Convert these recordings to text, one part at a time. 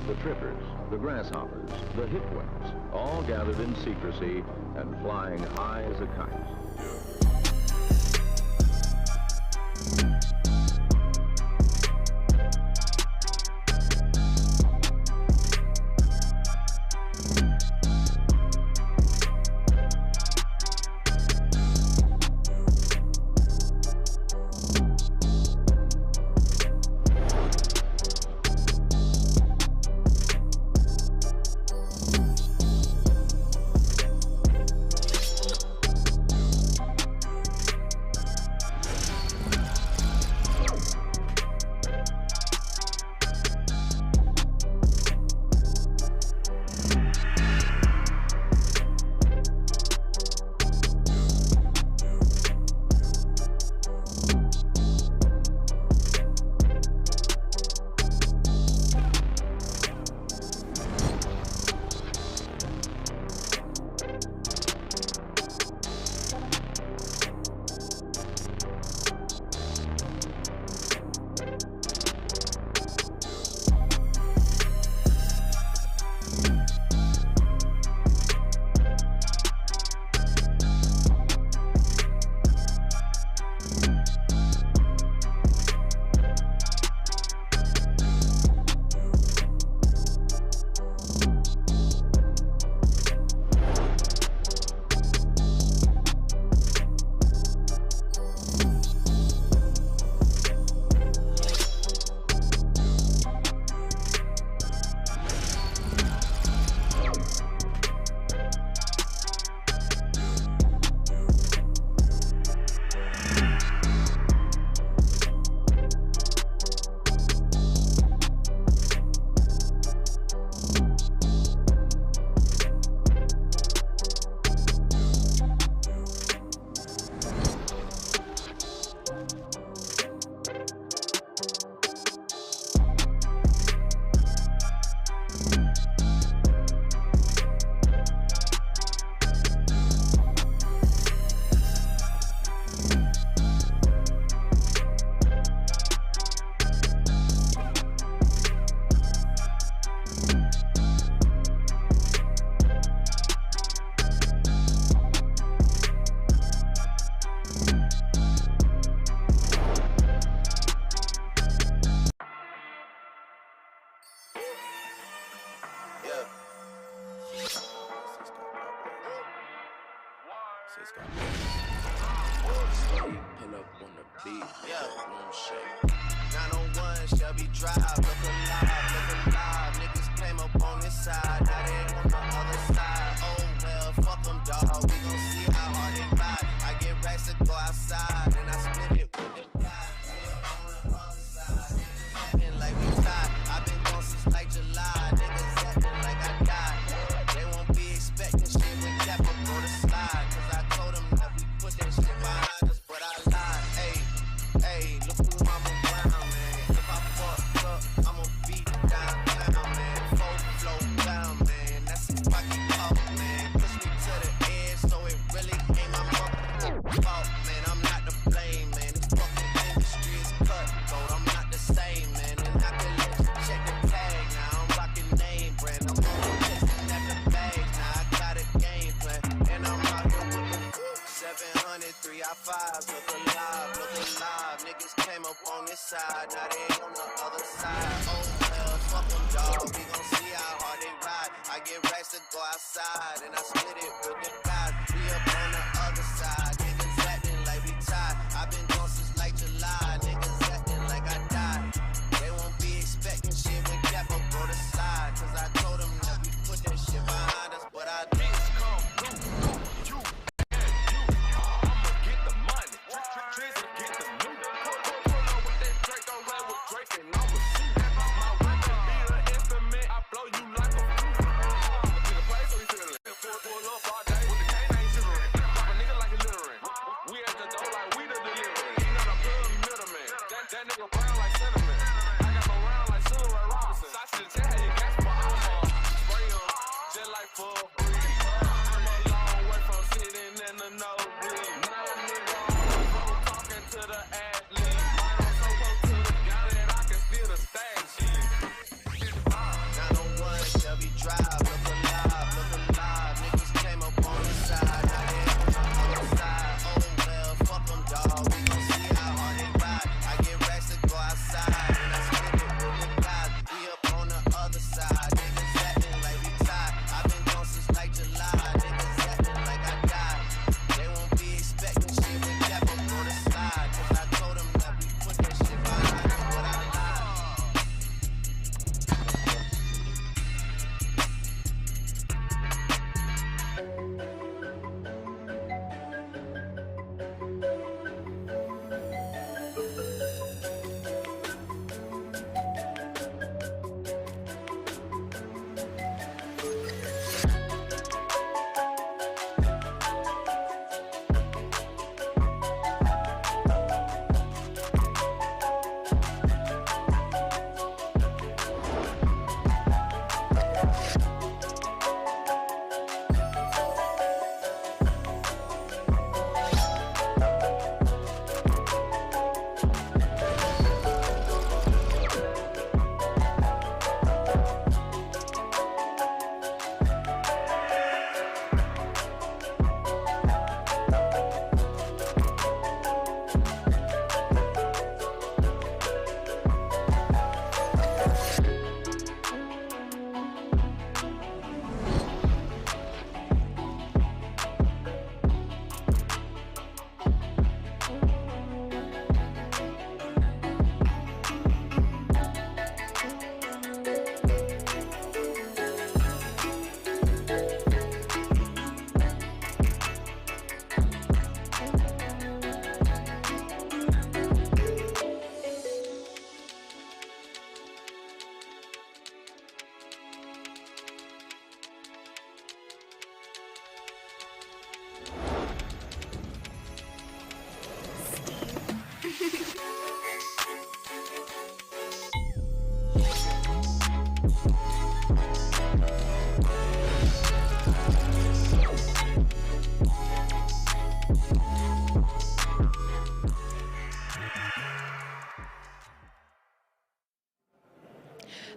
the trippers, the grasshoppers, the hipwits, all gathered in secrecy and flying high as a kite. Pull up on the beat, room shake. 901 Shelby Drive, look alive. Niggas came up on this side, now they on the other side. Oh well, fuck them, dawg. We gon' see how hard they ride. I get racks to go outside, and I split it with the guys. On the other side, acting like we tied. I've been gone since like July. Niggas acting like I died. They won't be expecting shit when Cap up on the slide. Cause I told them that we put that shit behind us, but I lied. Hey, look who I'm around, man. If I fuck up, I'ma beat down, man. Full flow down, man. That's if I keep up, man. Push me to the edge, so it really ain't my fault, man. I'm not to blame, man. This fucking industry is cutthroat. I'm not the same, man. And I can let you check the tag. Now I'm rocking name brand. I'm only chasing at the bags. Now I got a game plan, and I'm out here with the 700, 3i5s. Look alive. Niggas came up on this side, now they on the other side. Oh well, fuck them, dawg. We gon' see how hard they ride. I get racks to go outside, and I split it with the guys. We up on the other side. Niggas acting like we tied. I've been gone since like July. Niggas acting like I died. They won't be expecting shit when Cap up go to slide. Cause I told them that we put that shit behind us, but I did. Pull up all day.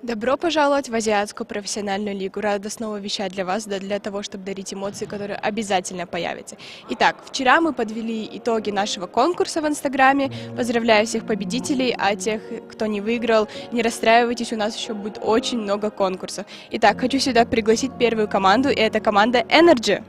Добро пожаловать в Азиатскую профессиональную лигу. Рада снова вещать для вас, для того, чтобы дарить эмоции, которые обязательно появятся. Итак, вчера мы подвели итоги нашего конкурса в Инстаграме. Поздравляю всех победителей, а тех, кто не выиграл, не расстраивайтесь, у нас еще будет очень много конкурсов. Итак, хочу сюда пригласить первую команду, и это команда Energy.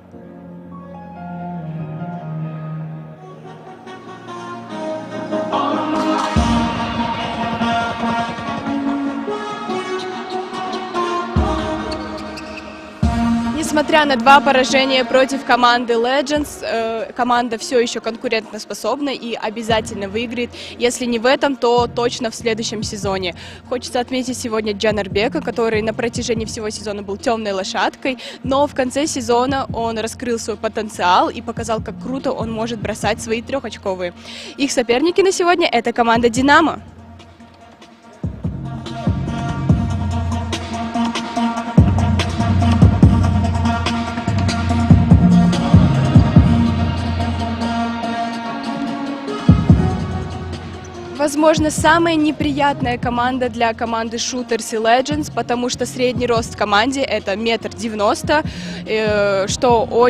Несмотря на 2 поражения против команды Legends, команда все еще конкурентоспособна и обязательно выиграет. Если не в этом, то точно в следующем сезоне. Хочется отметить сегодня Джанарбека, который на протяжении всего сезона был темной лошадкой, но в конце сезона он раскрыл свой потенциал и показал, как круто он может бросать свои 3-очковые. Их соперники на сегодня — это команда Dinamo. Возможно, самая неприятная команда для команды Shooters и Legends, потому что средний рост в команде — это 1,90 м, что у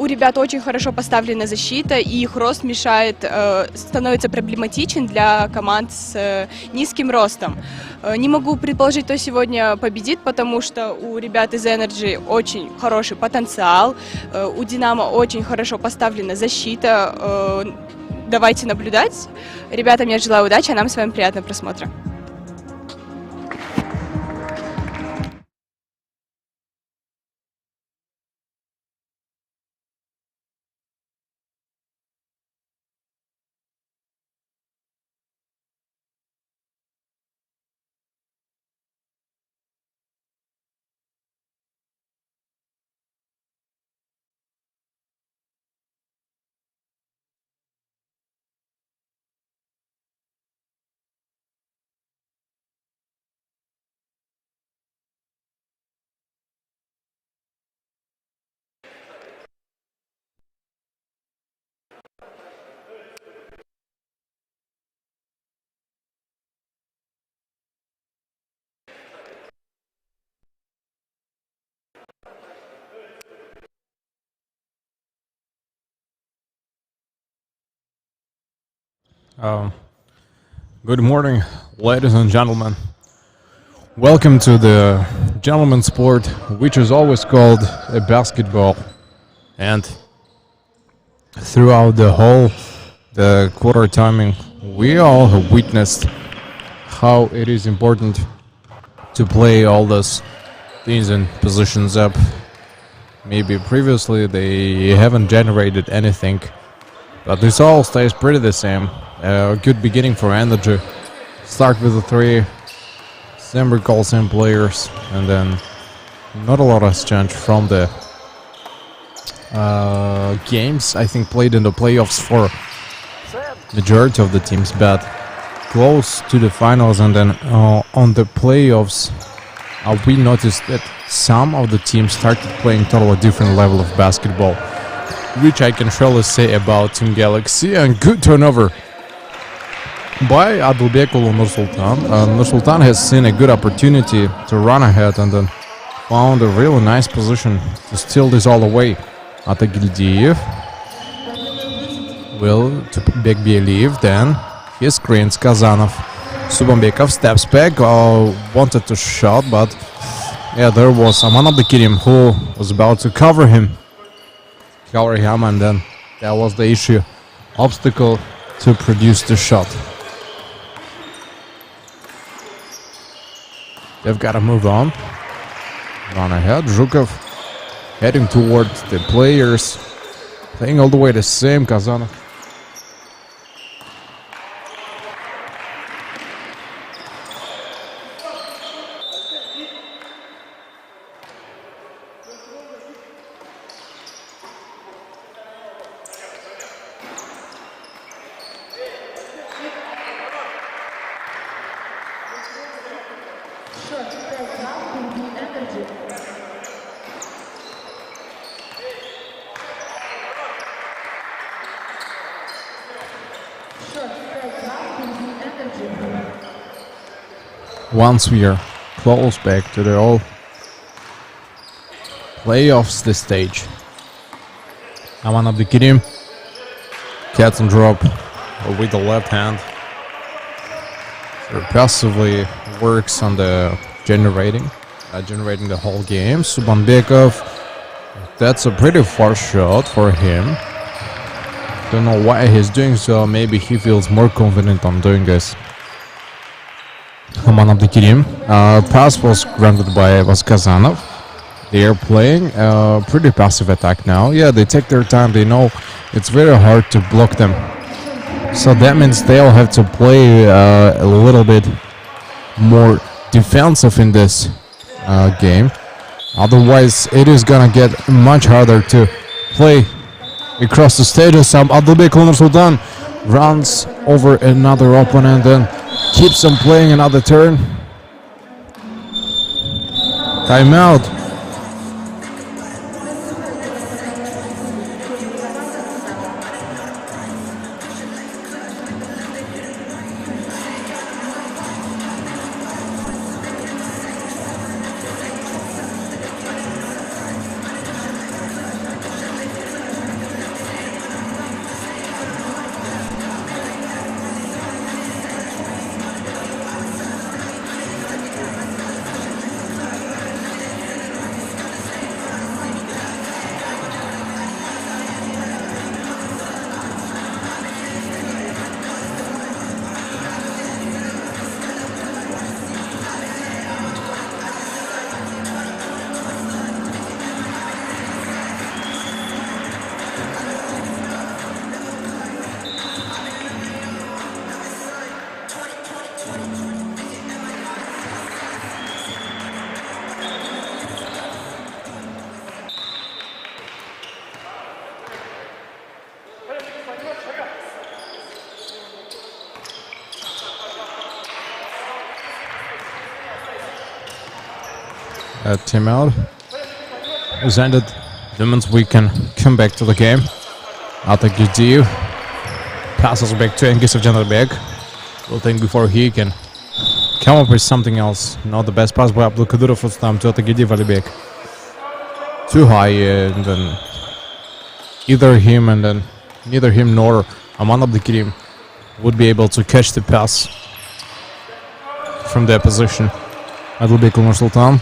ребят очень хорошо поставлена защита, и их рост мешает, становится проблематичен для команд с низким ростом. Не могу предположить, кто сегодня победит, потому что у ребят из Energy очень хороший потенциал, у Dinamo очень хорошо поставлена защита. Давайте наблюдать. Ребятам я желаю удачи, а нам с вами приятного просмотра. Good morning, ladies and gentlemen. Welcome to the gentleman sport, which is always called a basketball. And throughout the quarter timing, we all have witnessed how it is important to play all those things and positions up. Maybe previously they haven't generated anything, but this all stays pretty the same. A good beginning for Energy. Start with the 3, same recall, same players, and then not a lot has changed from the games I think played in the playoffs for majority of the teams, but close to the finals and then on the playoffs we noticed that some of the teams started playing totally different level of basketball, which I can surely say about Team Galaxy. And good turnover by Adilbekulu Nursultan. Nursultan has seen a good opportunity to run ahead and then found a really nice position to steal this all away. Atagildiyev will to Bekbeliyev, then he screens Kazanov. Subambekov steps back, wanted to shot, but yeah, there was Aman Abdukirim who was about to cover him, and then that was the issue, obstacle to produce the shot. They've got to move on. Run ahead. Zhukov heading towards the players. Playing all the way the same. Kazanov. Once we are close back to the all playoffs this stage. Aman Abdikirim catch and drop with the left hand. So passively works on the generating the whole game. Subanbekov, that's a pretty far shot for him. Don't know why he's doing so. Maybe he feels more confident on doing this. Aman Abdikirim. Pass was granted by Vaskazanov. They are playing a pretty passive attack now. Yeah, they take their time. They know it's very hard to block them. So that means they'll have to play a little bit more defensive in this game. Otherwise, it is gonna get much harder to play across the stage. Abdulbek Sultan runs over another opponent and keeps on playing another turn. Timeout. Timeout is ended. That means we can come back to the game. Atagidiu passes back to Engis of Janarbek. We'll think before he can come up with something else. Not the best pass by Abdulkadirov first time to Atagidiu Valibek. Too high, and then neither him nor Aman Abdikirim would be able to catch the pass from their position. Abdulbek Sultan.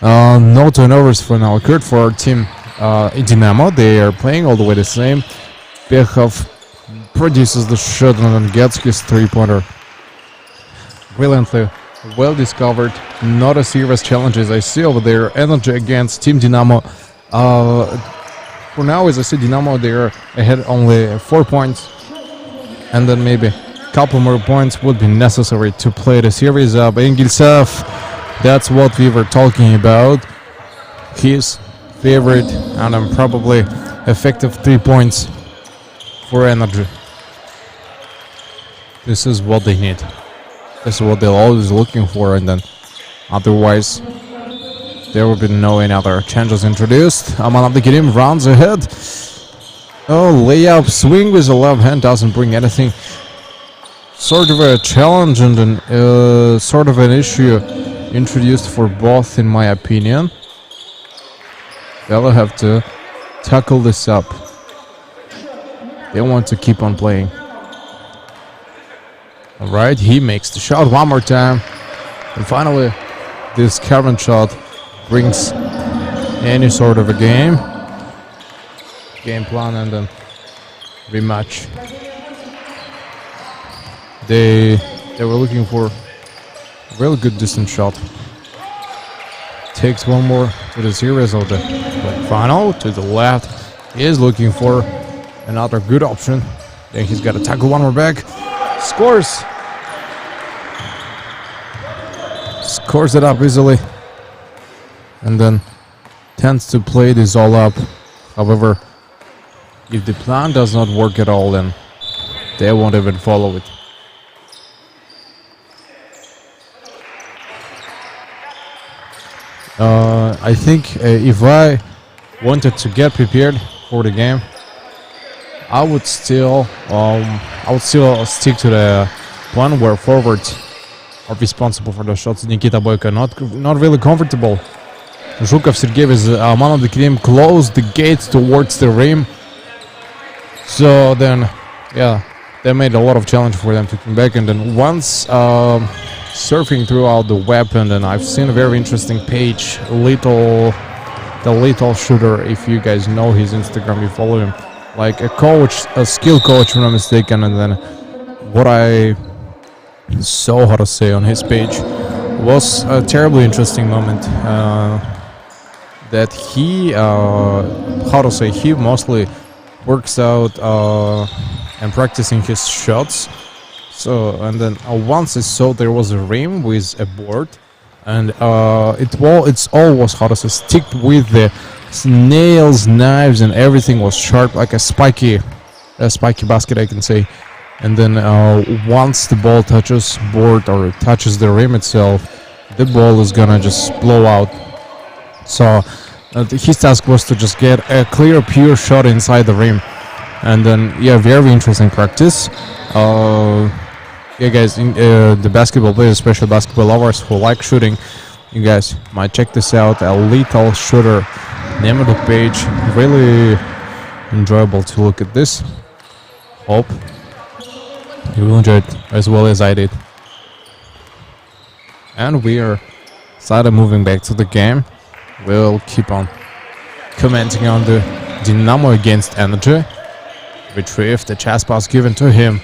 No turnovers for now occurred for our team in Dinamo. They are playing all the way the same. Pekhov produces the shot and then gets his three-pointer. Brilliantly well discovered. Not a serious challenges I see over there. Energy against Team Dinamo. For now, as I see, Dinamo, they are ahead only 4 points. And then maybe a couple more points would be necessary to play the series up. Engilsev, that's what we were talking about. His favorite and probably effective 3 points for Energy. This is what they need. This is what they're always looking for, and then otherwise there will be no any other changes introduced. Aman Abdikirim runs ahead. Oh, layup swing with the left hand doesn't bring anything. Sort of a challenge and then sort of an issue introduced for both, in my opinion. They'll have to tackle this up. They want to keep on playing. Alright, he makes the shot one more time. And finally, this current shot brings any sort of a game plan and then rematch. They were looking for a real good distance shot. Takes one more to the series of the final to the left. He is looking for another good option. Then he's got to tackle one more back. Scores it up easily, and then tends to play this all up. However, if the plan does not work at all, then they won't even follow it. I think if I wanted to get prepared for the game, I would still stick to the plan where forwards are responsible for the shots. Nikita Boyko not really comfortable. Zhukov Sergey is man of the game, closed the gates towards the rim. So then, yeah, they made a lot of challenge for them to come back. And then once surfing throughout the web, and then I've seen a very interesting page, the little shooter. If you guys know his Instagram, you follow him. Like a coach, a skill coach, if I'm not mistaken. And then what I saw, how to say, on his page was a terribly interesting moment. That he, how to say, he mostly works out and practicing his shots. So, and then once I saw there was a rim with a board, and it's all was, how to say, sticked with the nails, knives, and everything was sharp, like a spiky basket, I can say. And then once the ball touches board or touches the rim itself, the ball is gonna just blow out. So his task was to just get a clear, pure shot inside the rim. And then, yeah, very interesting practice. Yeah, guys, the basketball players, especially basketball lovers who like shooting, you guys might check this out. A Little Shooter, name of the page. Really enjoyable to look at this. Hope you will enjoy it as well as I did. And we are started moving back to the game. We'll keep on commenting on the Dinamo against Energy. Retrieve the chest pass given to him.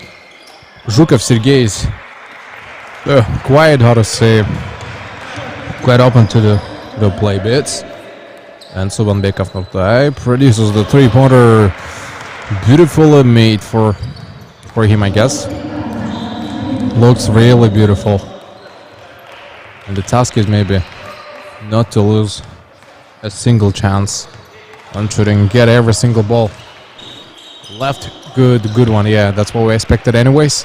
Zhukov Sergey is quite, how to say, quite open to the play bits. And Subanbekov produces the three-pointer. Beautifully made for him, I guess. Looks really beautiful. And the task is maybe not to lose a single chance on shooting. Get every single ball. Left, good one. Yeah, that's what we expected anyways.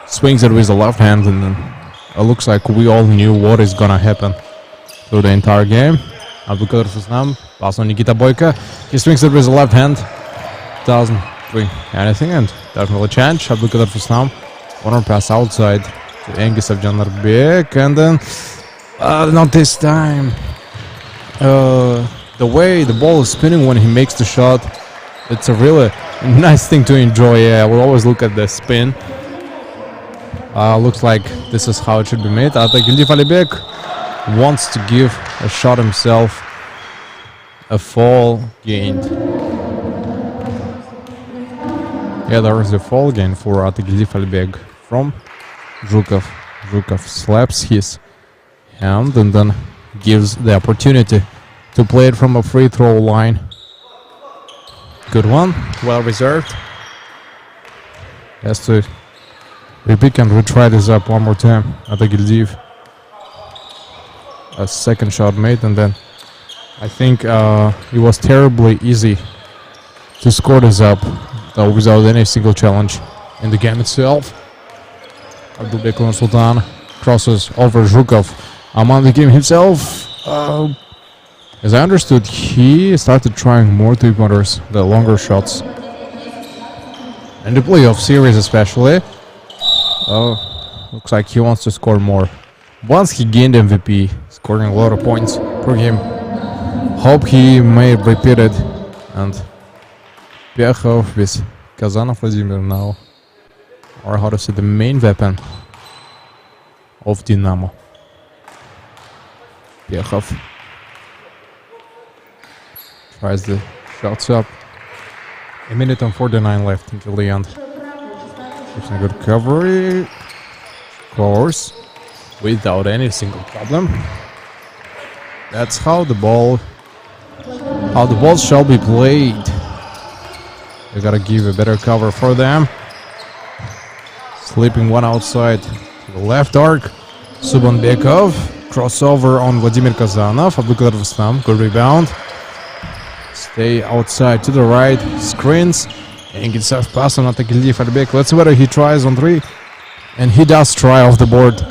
Swings it with the left hand, and then it looks like we all knew what is gonna happen through the entire game. Pass on Nikita Boyko. He swings it with the left hand. Doesn't bring anything, and definitely change. One more pass outside to Engis Avjanarbek, and then not this time. The way the ball is spinning when he makes the shot, it's a really nice thing to enjoy. Yeah, we'll always look at the spin. Looks like this is how it should be made. Atagildi Falibek wants to give a shot himself. A fall gained. Yeah, there is a fall gain for Atagildi Falibek from Zhukov. Zhukov slaps his hand and then gives the opportunity to play it from a free throw line. Good one, well reserved. Has to repick and retry this up one more time. Atagildiv. A second shot made, and then I think it was terribly easy to score this up without any single challenge in the game itself. Abdulbek Sultan crosses over Zhukov. On the game himself. As I understood, he started trying more three-pointers, the longer shots. In the playoff series especially. Looks like he wants to score more. Once he gained MVP, scoring a lot of points for him. Hope he may repeat it. And Pyechov with Kazanov Vladimir now. Or how to say, the main weapon of Dinamo. Pyechov tries the shots up. A minute and 49 left until the end. It's a good recovery. Of course. Without any single problem. That's how the ball shall be played. We gotta give a better cover for them. Slipping one outside to the left arc. Subanbekov. Crossover on Vladimir Kazanov. Abdulkadir Rustam. Good rebound. Stay outside to the right. Screens. And gets a pass on Atagildi Falibek. Let's see whether he tries on three. And he does try off the board.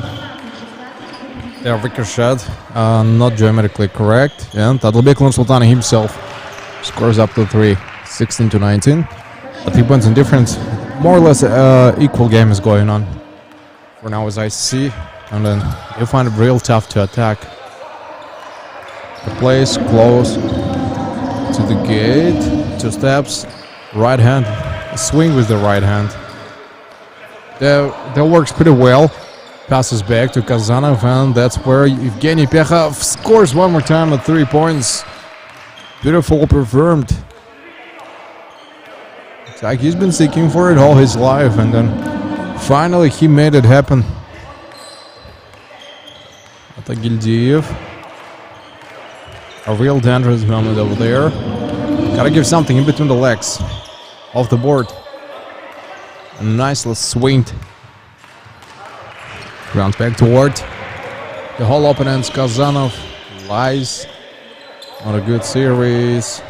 Their ricochet, not geometrically correct, and Adilbek Sultani himself scores up to 3, 16-19. But 3 points in difference. More or less equal game is going on for now, as I see, and then you find it real tough to attack. The place close to the gate, 2 steps, right hand, swing with the right hand. That works pretty well. Passes back to Kazanov, and that's where Evgeny Pekhov scores one more time at 3 points. Beautiful performed. It's like he's been seeking for it all his life, and then finally he made it happen. Atagildiev. A real dangerous moment over there. Gotta give something in between the legs. Off the board. A nice little swing. Rounds back toward the whole opponents. Kazanov lies. Not a good series.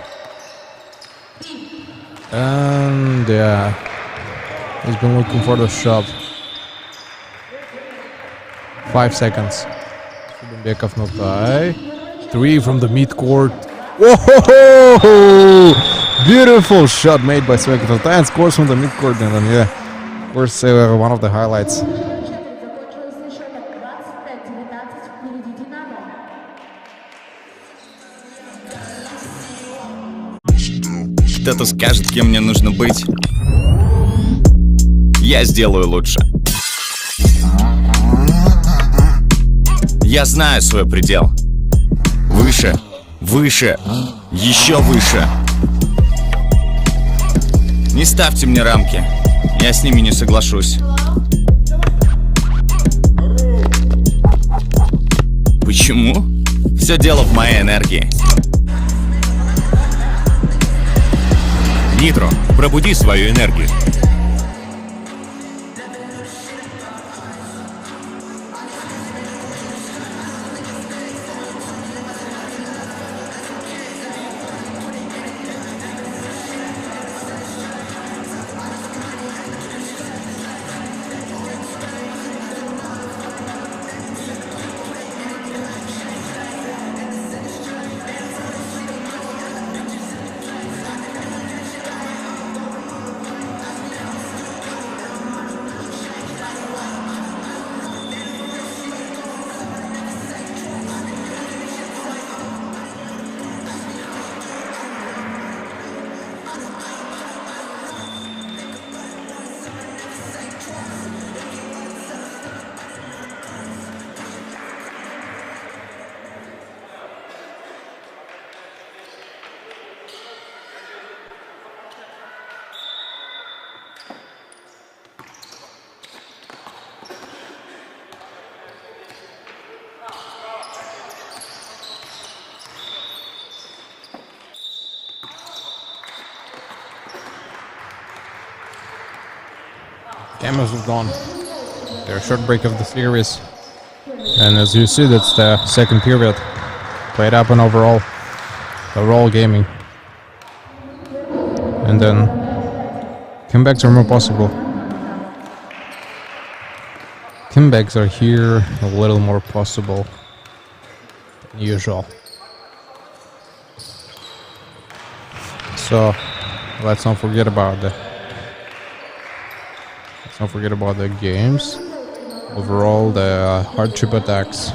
And yeah, he's been looking for the shot. 5 seconds. Bekov not die. 3 from the mid-court. Whoa! Beautiful shot made by Svekov. And scores from the mid-court. And then yeah, of course one of the highlights. Кто-то скажет, кем мне нужно быть. Я сделаю лучше. Я знаю свой предел. Выше, выше, еще выше. Не ставьте мне рамки. Я с ними не соглашусь. Почему? Все дело в моей энергии. Нитро, пробуди свою энергию. Cameras have gone. Their short break of the series. And as you see, that's the second period. Played up and overall gaming. And then comebacks are more possible. Comebacks are here a little more possible than usual. So let's not forget about the games. Overall, the hardship attacks.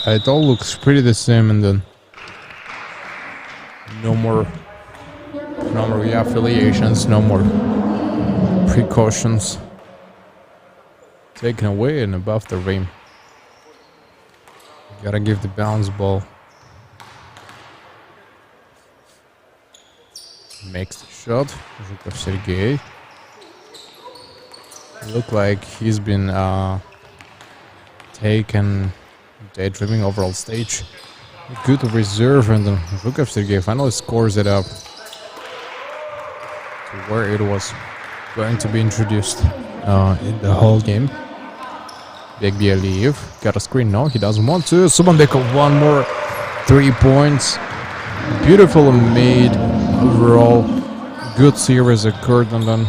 It all looks pretty the same, and then no more reaffiliations, no more precautions taken away and above the rim. Gotta give the bounce ball. Makes the shot. Zhukov Sergey. Look like he's been taken daydreaming overall stage. Good reserve, and then Zhukov Sergey finally scores it up to where it was going to be introduced in the whole game. Bekbialiyev got a screen. No, he doesn't want to. Subanbekov, one more 3 points. Beautiful made overall. Good series occurred, and then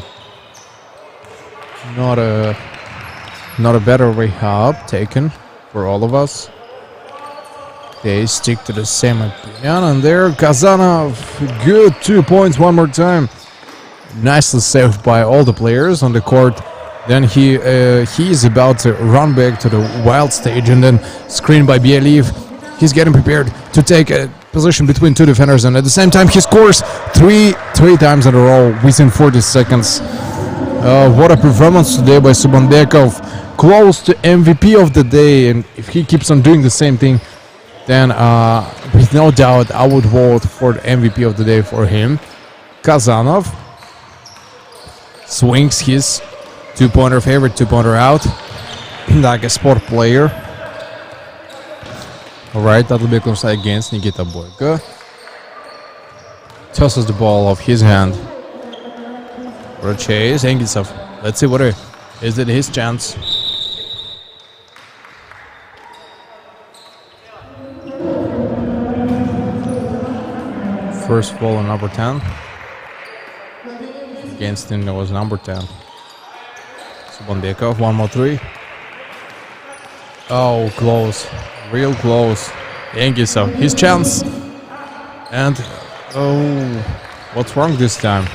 not a better way up taken. for all of us. They stick to the same opinion, and there Kazanov, good 2 points one more time. Nicely saved by all the players on the court. Then he is about to run back to the wild stage, and then screened by Bieliv. He's getting prepared to take a position between two defenders, and at the same time he scores three times in a row within 40 seconds. What a performance today by Subanbekov. Close to MVP of the day, and if he keeps on doing the same thing, then with no doubt I would vote for the MVP of the day for him. Kazanov swings his two-pointer favorite two-pointer out like a sport player. Alright, that'll be close against Nikita Boyko. Tosses the ball off his hand for a chase. Engelsov, let's see what is it his chance. First ball on number 10. Against him there was number 10. Subanbekov, 1 more 3. Oh, close. Real close. Engelsov, his chance. And oh, what's wrong this time?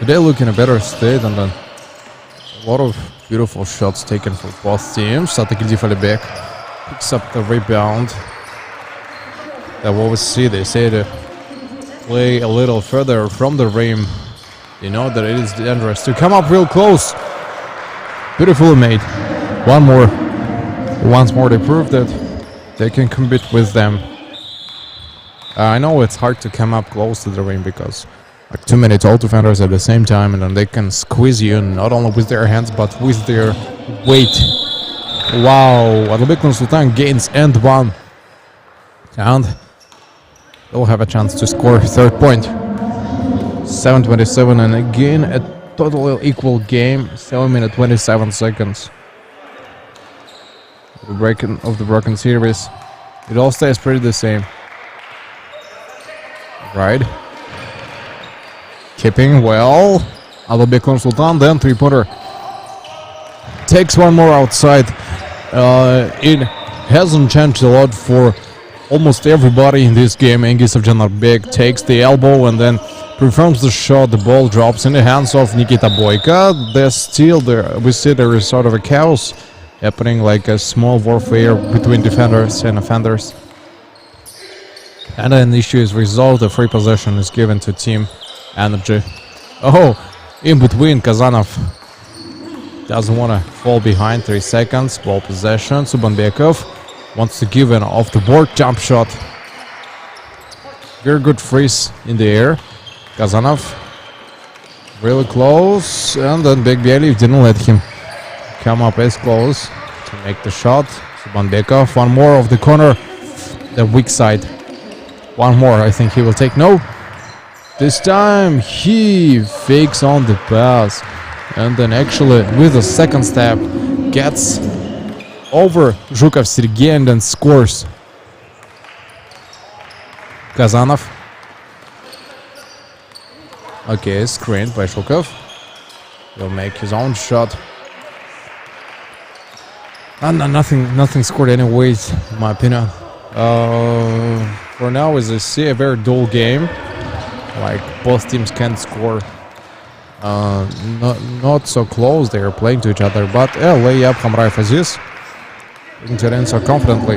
They look in a better state, and then a lot of beautiful shots taken for both teams. Satakildi Falibek picks up the rebound. That what we see, they say to play a little further from the rim. They know that it is dangerous to come up real close. Beautifully made. One more. Once more they prove that they can compete with them. I know it's hard to come up close to the rim because like too many tall defenders at the same time, and then they can squeeze you not only with their hands but with their weight. Wow, Adalbek Sultan gains and one. And they'll have a chance to score third point. 7:27, and again a totally equal game. 7 minutes 27 seconds. The breaking of the broken series. It all stays pretty the same. Right. Keeping well. Adalbek Sultan, then 3-pointer. Takes one more outside. It hasn't changed a lot for almost everybody in this game. Engelsov Janarbek takes the elbow and then performs the shot. The ball drops in the hands of Nikita Boyko. There's still there. We see there is sort of a chaos happening, like a small warfare between defenders and offenders. And an issue is resolved. The free possession is given to Team Energy. Oh, in between, Kazanov doesn't want to fall behind. 3 seconds. Ball possession. Subanbekov wants to give an off the board jump shot. Very good freeze in the air. Kazanov really close, and then Big Bieliv didn't let him come up as close to make the shot. Subanbekov, one more of the corner, the weak side. One more, I think he will take. No, this time he fakes on the pass, and then actually with a second step gets over Zhukov Sergei and then scores. Kazanov. Okay, screened by Zhukov. He'll make his own shot. And nothing scored anyways, in my opinion. For now, as I see, a very dull game. Like, both teams can score. Not so close, they are playing to each other. But layup, Hamraev Aziz. Getting in so confidently.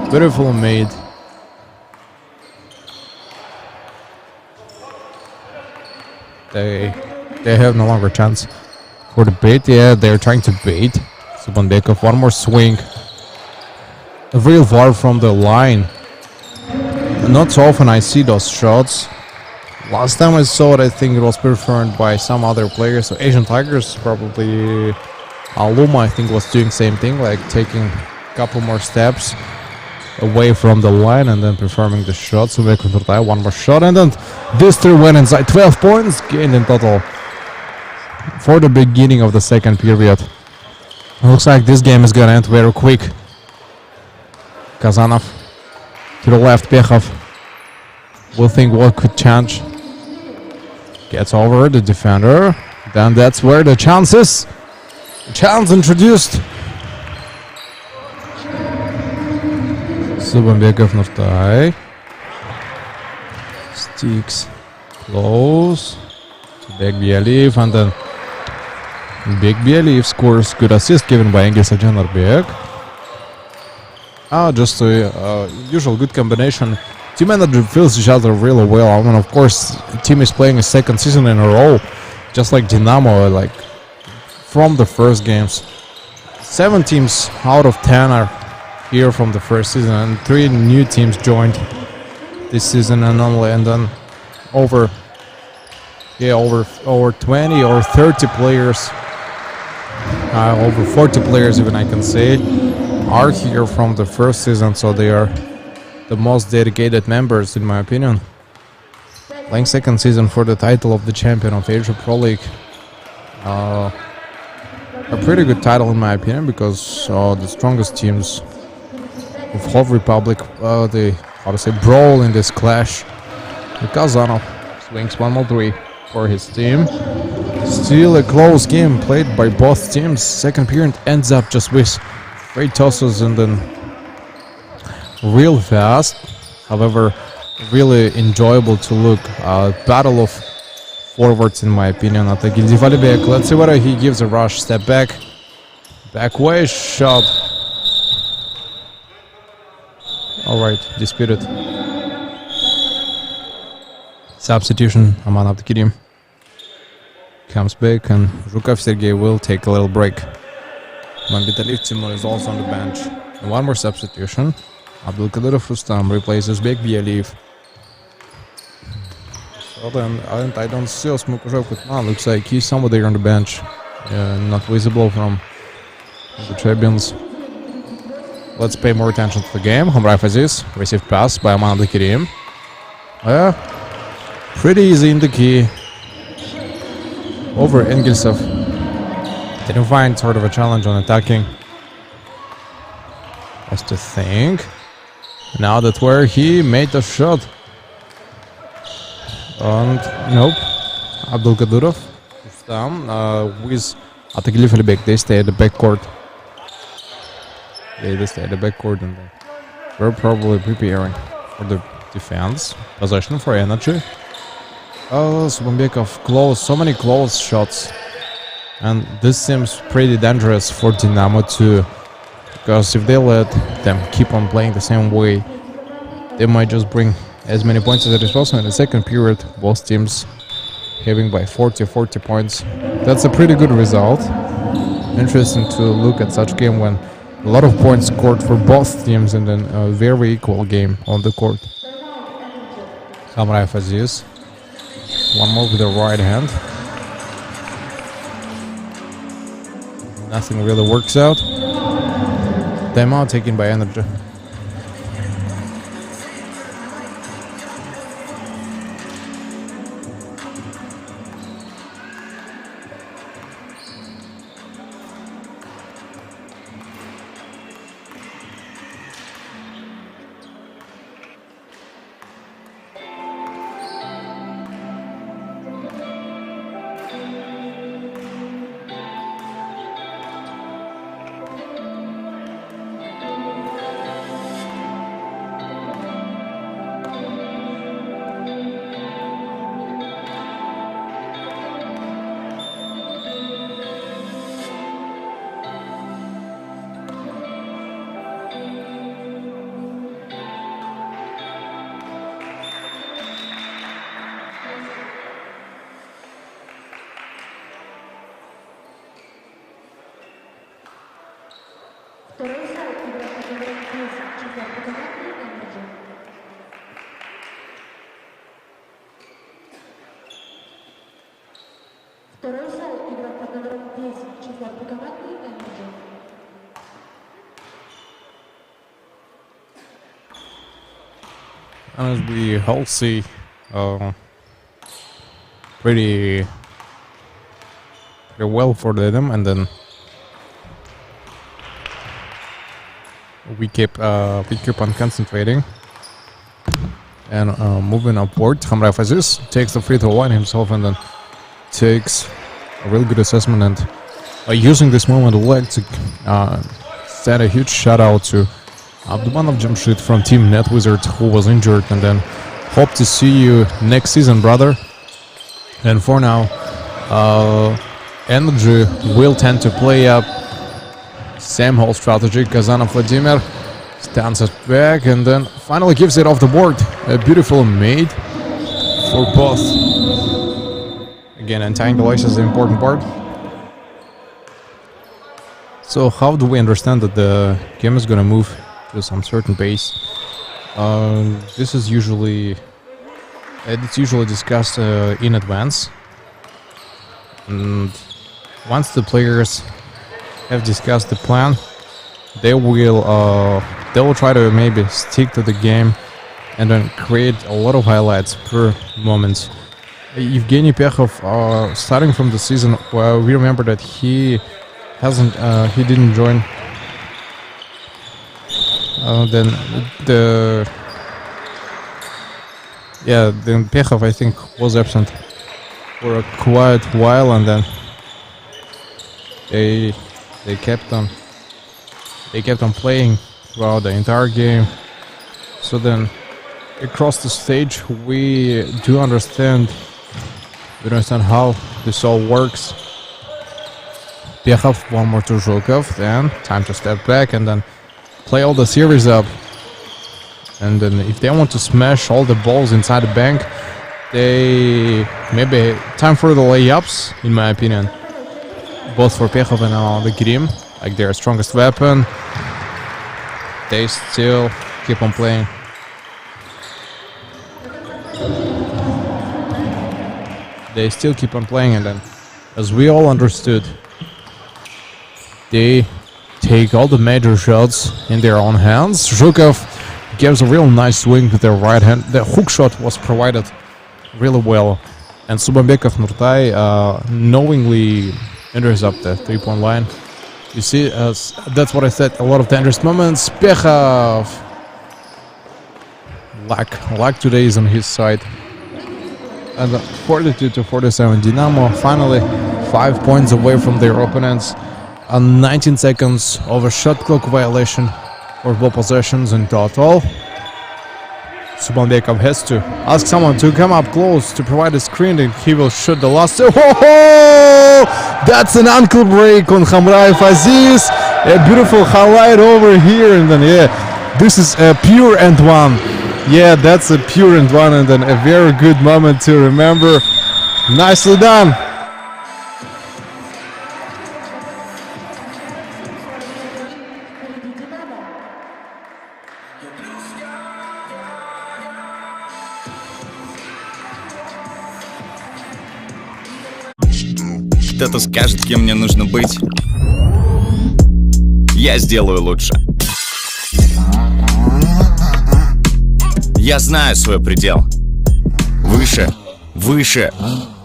Beautifully made. They have no longer chance for the bait. Yeah, they're trying to bait. Subanbekov, one more swing. A real VAR from the line. Not so often I see those shots. Last time I saw it, I think it was performed by some other players. So Asian Tigers, probably Aluma, I think, was doing same thing, like taking a couple more steps away from the line and then performing the shot. So one more shot, and then this three went inside. 12 points gained in total for the beginning of the second period. Looks like this game is gonna end very quick. Kazanov to the left, Bechov will think what could change. Gets over the defender. Then that's where the chance is. Chance introduced. Subambekov Nurtai. Sticks close to Bekbialiyev, and then Bekbialiyev scores. Good assist given by Engels Ajanarbek. Just a usual good combination. Team manager feels each other really well. I mean, of course, the team is playing a second season in a row, just like Dinamo, like from the first games. 7 teams out of 10 are here from the first season, and 3 new teams joined this season, and then over 20 or 30 players, over 40 players even I can say, are here from the first season, so they are the most dedicated members in my opinion. Playing second season for the title of the champion of Asia Pro League. A pretty good title in my opinion, because the strongest teams of whole Republic, they brawl in this clash. Kazanov swings 1-3 for his team. Still a close game played by both teams. Second period ends up just with great tosses and then real fast. However, really enjoyable to look. Battle of forwards in my opinion. Let's see whether he gives a rush. Step back. Back way shot. Alright, disputed. Substitution, Aman Abdkirim comes back, and Zhukov Sergey will take a little break. Mambitaliv Timur is also on the bench. And one more substitution. Abdulkadirov Rustam replaces Bekbialiyev. So then, I don't see Osman Kutman. Looks like he's somewhere there on the bench. Not visible from the tribunes. Let's pay more attention to the game. Hamrai Faziz, received pass by Aman Abdkirim. Pretty easy in the key. Over Engelsov. Didn't find sort of a challenge on attacking. Has to think. Now that's where he made the shot. And nope. Abdulkadirov with Atagilif Alibek. They stay at the backcourt. They stay at the backcourt, and we're probably preparing for the defense. Possession for energy. Subambekov close, so many close shots, and this seems pretty dangerous for Dinamo too, because if they let them keep on playing the same way, they might just bring as many points as it is possible in the second period. Both teams having by 40 points. That's a pretty good result. Interesting to look at such game when a lot of points scored for both teams, and then a very equal game on the court. Hamrai Faziz. One more with the right hand. Nothing really works out. Timeout taken by Energy. And as we all see, pretty well for them, and then we keep on concentrating and moving upward. Hamrai Faziz takes the free throw line himself, and then takes a real good assessment, and using this moment, I'd like to send a huge shout out to Abdumanov Jamshid from Team Net Wizards, who was injured, and then hope to see you next season, brother. And for now, Energy will tend to play up. Same whole strategy. Kazanov Vladimir stands it back and then finally gives it off the board. A beautiful mate for both. Again, entangulation is the important part. So how do we understand that the game is gonna move to some certain pace? This is usually discussed in advance, and once the players have discussed the plan, they will try to maybe stick to the game and then create a lot of highlights per moment. Evgeny Pekhov, starting from the season, we remember that he didn't join. Then Pekhov, I think, was absent for a quite while, and then they kept on playing throughout the entire game. So then across the stage we do understand how this all works. Pekhov, one more to Zhukov, then time to step back and then play all the series up. And then if they want to smash all the balls inside the bank, they maybe time for the layups, in my opinion. Both for Pekhov and the Grim, like their strongest weapon. They still keep on playing. They still keep on playing, and then, as we all understood, they take all the major shots in their own hands. Zhukov gives a real nice swing with their right hand. The hook shot was provided really well, and Subambekov Nurtai knowingly enters up the three-point line. You see, that's what I said, a lot of dangerous moments. Pekhov! Luck today is on his side. And 42-47 Dinamo, finally 5 points away from their opponents. 19 seconds of a shot clock violation for both possessions in total. Subambekov has to ask someone to come up close to provide a screen, and he will shoot the last. Oh, that's an ankle break on Hamraev Aziz. A beautiful highlight over here, and then this is a pure and one. Yeah, that's a pure and one, and then a very good moment to remember. Nicely done. Кто-то скажет, кем мне нужно быть. Я сделаю лучше. Я знаю свой предел. Выше, выше,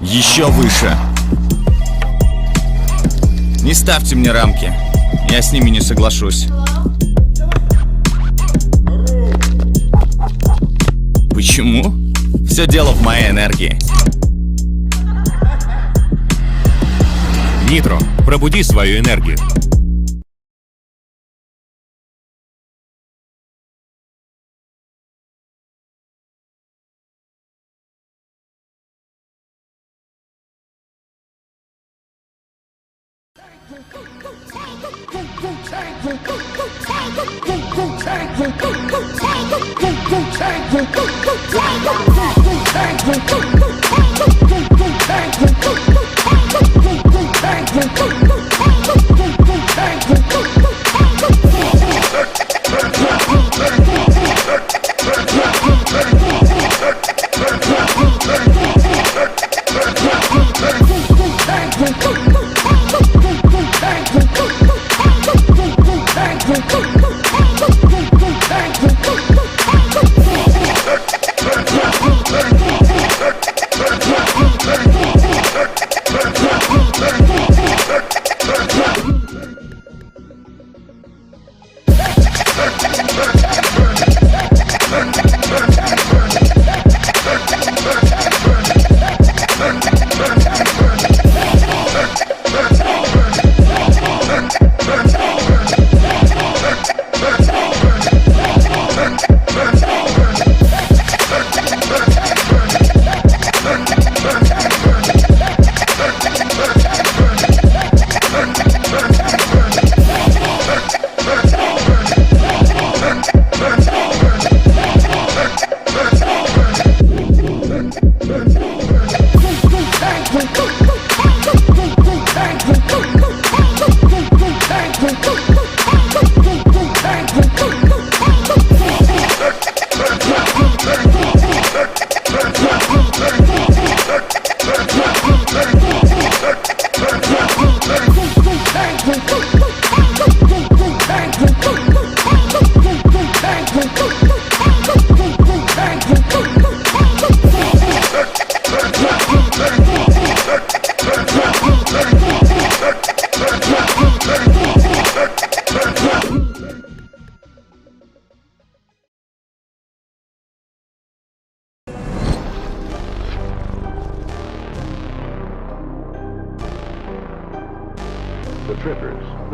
еще выше. Не ставьте мне рамки. Я с ними не соглашусь. Почему? Все дело в моей энергии. Нитро, пробуди свою энергию.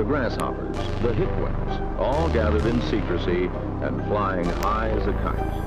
the grasshoppers, the hipwits, all gathered in secrecy and flying high as a kite.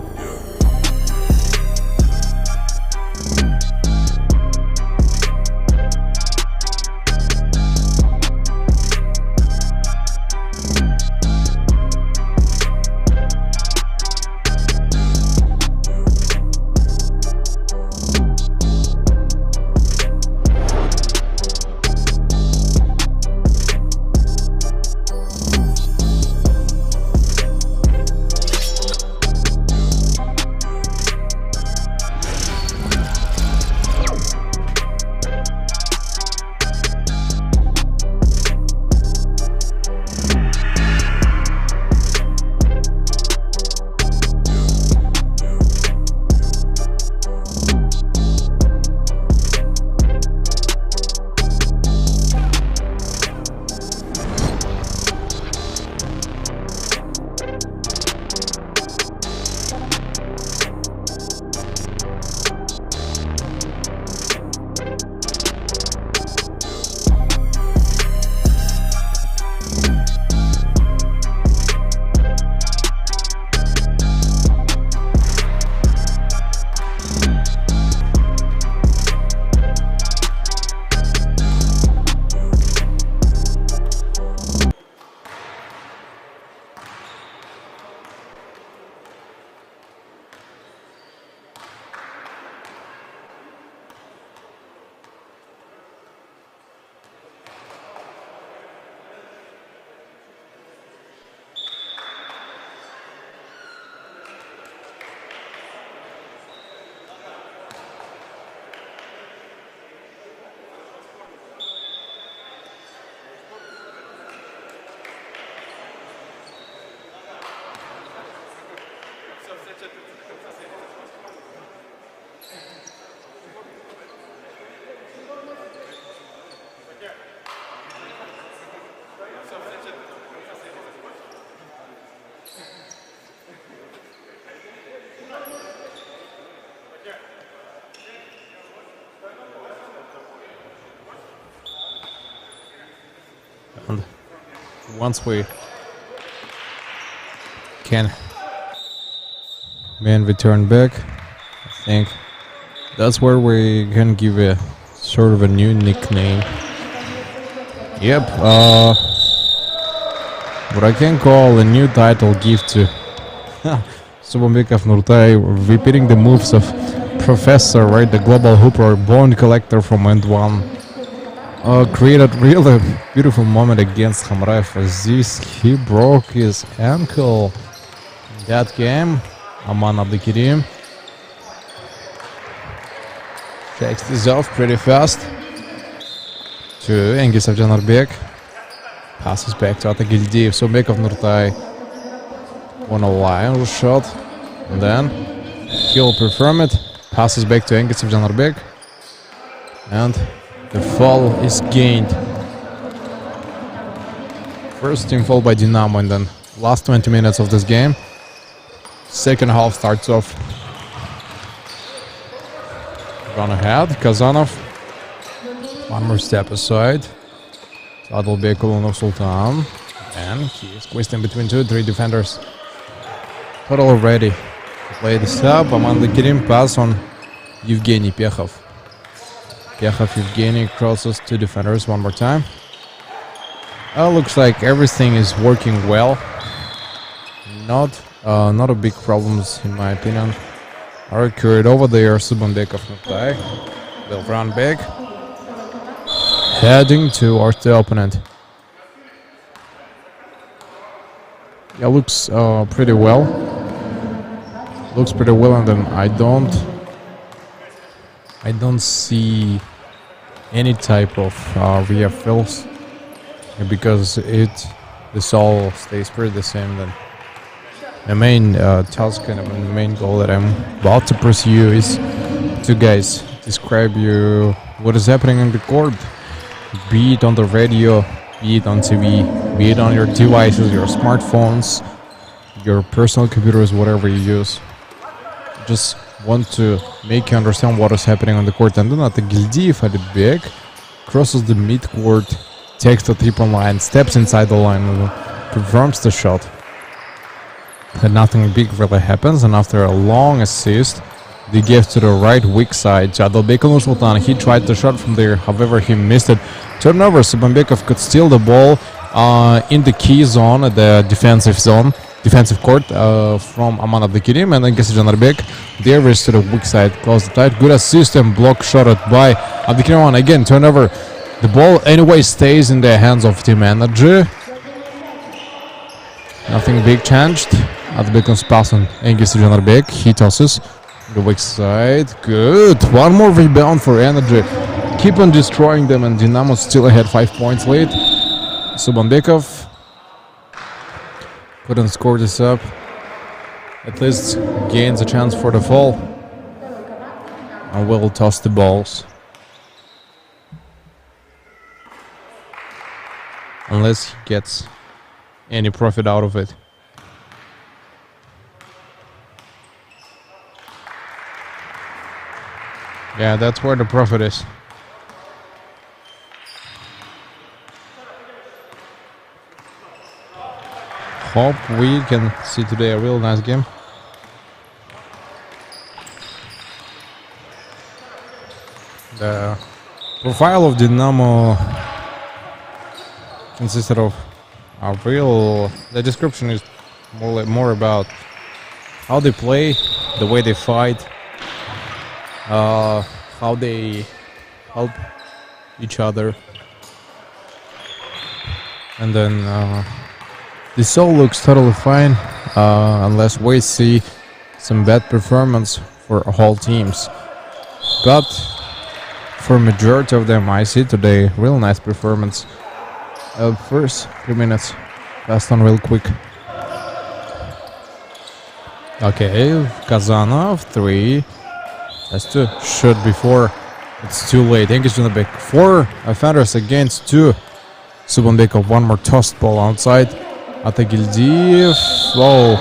And once we can return back, I think that's where we can give a sort of a new nickname. Yep, what I can call a new title gift to Subombekov Nurtai, repeating the moves of Professor, right, the global hooper, bone collector from End 1. Created really beautiful moment against Hamraev. As this, he broke his ankle in that game. Aman Abdulkarim takes this off pretty fast to Engis Avjanarbek. Passes back to Atagildiyev. So Bekov Nurtai on a line shot, and then he'll perform it. Passes back to Engis Avjanarbek, and the fall is gained. First team fall by Dinamo, and then last 20 minutes of this game. Second half starts off. Run ahead, Kazanov. One more step aside. Adalbek Kulunov Sultan. And he is squeezed in between 2-3 defenders. Total ready. Play this up. Amanda Kirim pass on Evgeny Pekhov. Pekhov Evgeny crosses 2 defenders one more time. Looks like everything is working well. Not a big problems in my opinion. Alright, carried over there. Subombekov Nurtai will run back, heading towards the opponent. Yeah, looks pretty well. Looks pretty well, and then I don't see any type of VFLs because this all stays pretty the same. Then the main task and the main goal that I'm about to pursue is to, guys, describe you what is happening on the court, be it on the radio, be it on TV, be it on your devices, your smartphones, your personal computers, whatever you use. Just want to make you understand what is happening on the court. And then Atagildiyev at the back crosses the mid-court, takes the 3-point line, steps inside the line, and performs the shot. And nothing big really happens, and after a long assist, they gave to the right weak side to Adilbek Nursultan. He tried the shot from there, however he missed it. Turnover, Subhanbekov could steal the ball in the key zone, the defensive court from Aman Abdulkarim, and then Gesijan Arbek there is to the weak side, close the tight. Good assist and block shot by Abdulkarim. Again, turnover. The ball anyway stays in the hands of team manager. Nothing big changed. Adilbek on pass on Gesijan Arbek. He tosses the weak side. Good. One more rebound for Energy. Keep on destroying them, and Dinamo still ahead 5 points lead. Subhanbekov couldn't score this up. At least gains a chance for the fall. And will toss the balls. Unless he gets any profit out of it. Yeah, that's where the profit is. Hope we can see today a real nice game. The profile of Dinamo consisted of a real... The description is more about how they play, the way they fight, how they help each other, and then this all looks totally fine, unless we see some bad performance for whole teams. But for majority of them, I see today real nice performance. First 3 minutes, fast on real quick. Okay, Kazanov 3 has to shoot before it's too late. English in the back. 4 offenders against 2. Subhanbekov, one more tossed ball outside. Atagildiyev. Whoa.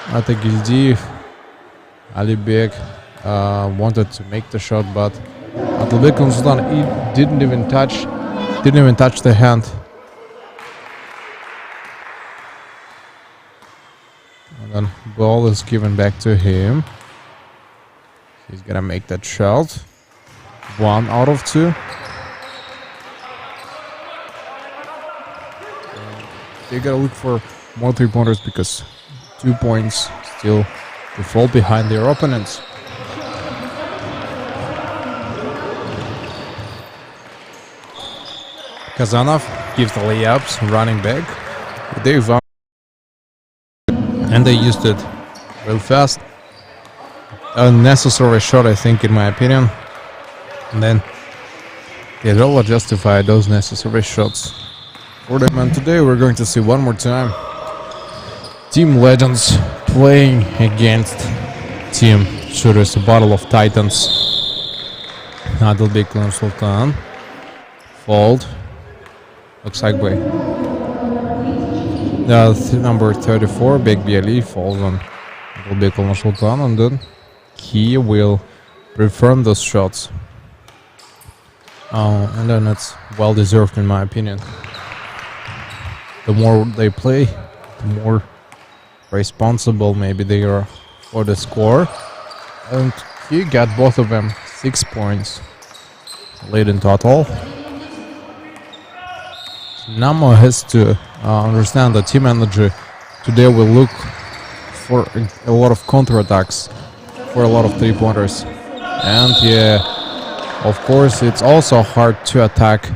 Atagildiyev. Alibek wanted to make the shot, but Adilbek Nursultan, he didn't even touch the hand. And then ball is given back to him. He's gonna make that shot. 1 out of 2. They gotta look for more 3-pointers because 2 points still to fall behind their opponents. Kazanov gives the layups, running back. They found and they used it real fast. A necessary shot, I think, in my opinion. And then they all justify those necessary shots for them. And today we're going to see one more time Team Legends playing against Team Shooters, a battle of titans. Adilbek Nursultan fouled. Looks like by number 34, Bek Biali falls on Adilbek Nursultan, and then he will perform those shots. And then it's well deserved in my opinion. The more they play, the more responsible maybe they are for the score. And he got both of them 6 points lead in total. Dinamo has to understand that team manager today will look for a lot of counterattacks, for a lot of 3-pointers. And yeah, of course, it's also hard to attack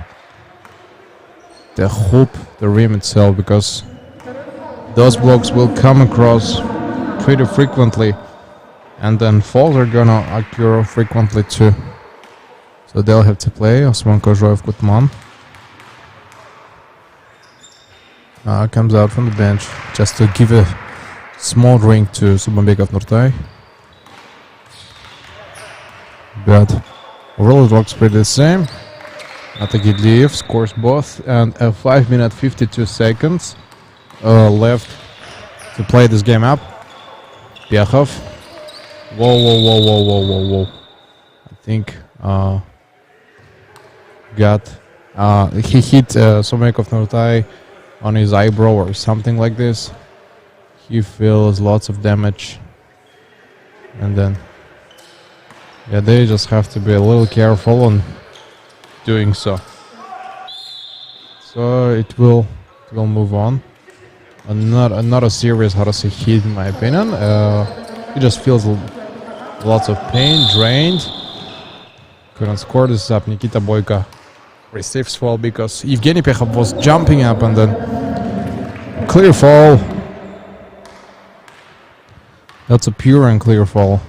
the hoop, the rim itself, because those blocks will come across pretty frequently, and then falls are gonna occur frequently too. So they'll have to play. Osman Kozhoev Kutman comes out from the bench just to give a small drink to Subhanbekov Nurtai. But overall it looks pretty the same. Atagildiyev scores both, and 5 minutes 52 seconds left to play this game up. Piakhov. Whoa. I think got He hit Somekov Nortai on his eyebrow or something like this. He feels lots of damage. And then, yeah, they just have to be a little careful on doing so. So it will move on. Not a serious, how to say, hit in my opinion. He just feels lots of pain, drained. Couldn't score. This is up. Nikita Boyka receives fall because Evgeny Pekhov was jumping up and then clear fall. That's a pure and clear fall.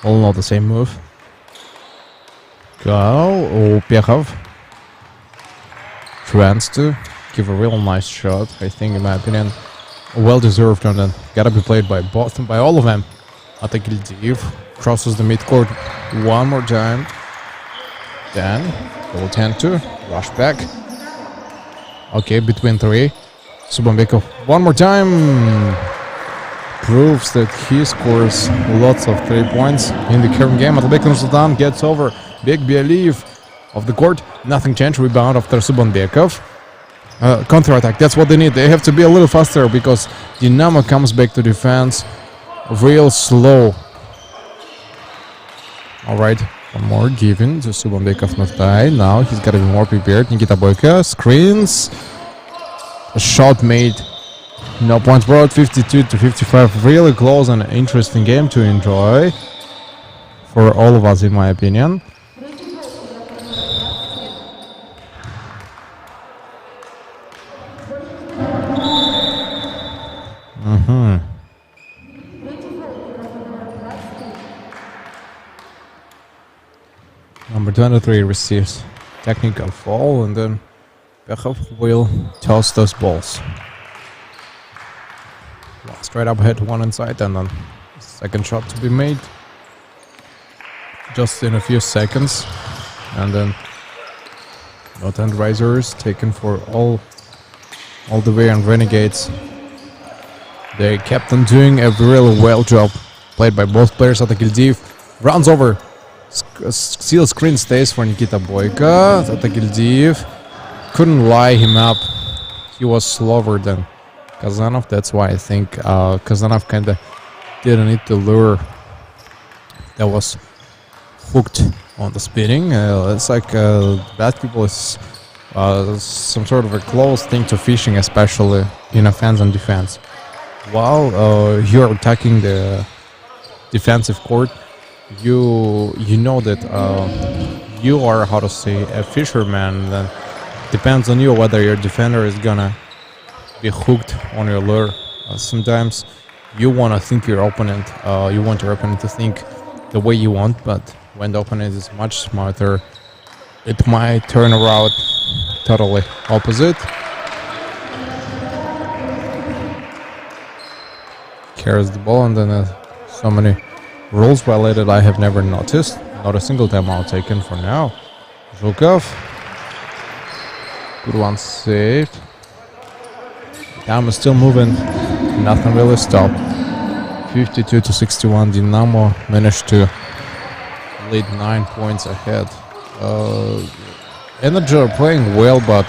All not the same move. Go. Oh, Pekhov tries to give a real nice shot. I think, in my opinion, well deserved, and then gotta be played by both, by all of them. Atagildiv crosses the midcourt one more time. Then will tend to rush back. Okay, between three. Subambekov one more time. Proves that he scores lots of 3 points in the current game. Atalbek Nursultan gets over Bek Bialiyev of the court. Nothing changed. Rebound after Subambekov. Counter-attack. That's what they need. They have to be a little faster because Dinamo comes back to defense real slow. Alright, one more given to Subambekov Nortai. Now he's got to be more prepared. Nikita Boyka screens. A shot made. No points brought. 52-55. Really close and interesting game to enjoy for all of us, in my opinion. Number 23 receives technical foul, and then Pekhov will toss those balls. Straight up hit, one inside, and then second shot to be made just in a few seconds. And then not end risers taken for all the way, and Renegades. They kept on doing a really well job played by both players. Atagildiv runs over. Seal screen stays for Nikita Boyka. Atagildiv couldn't lie him up. He was slower than Kazanov. That's why I think Kazanov kinda didn't need to lure. That was hooked on the spinning. It's like basketball is some sort of a close thing to fishing, especially in offense and defense. While you're attacking the defensive court, you know that you are, how to say, a fisherman. Then depends on you whether your defender is gonna be hooked on your lure. Sometimes you want to think your opponent, you want your opponent to think the way you want, but when the opponent is much smarter, it might turn around totally opposite. Carries the ball, and then so many rules violated I have never noticed. Not a single timeout taken for now. Zhukov. Good one saved. Time is still moving. Nothing really stopped. 52-61. Dinamo managed to lead 9 points ahead. Energy are playing well, but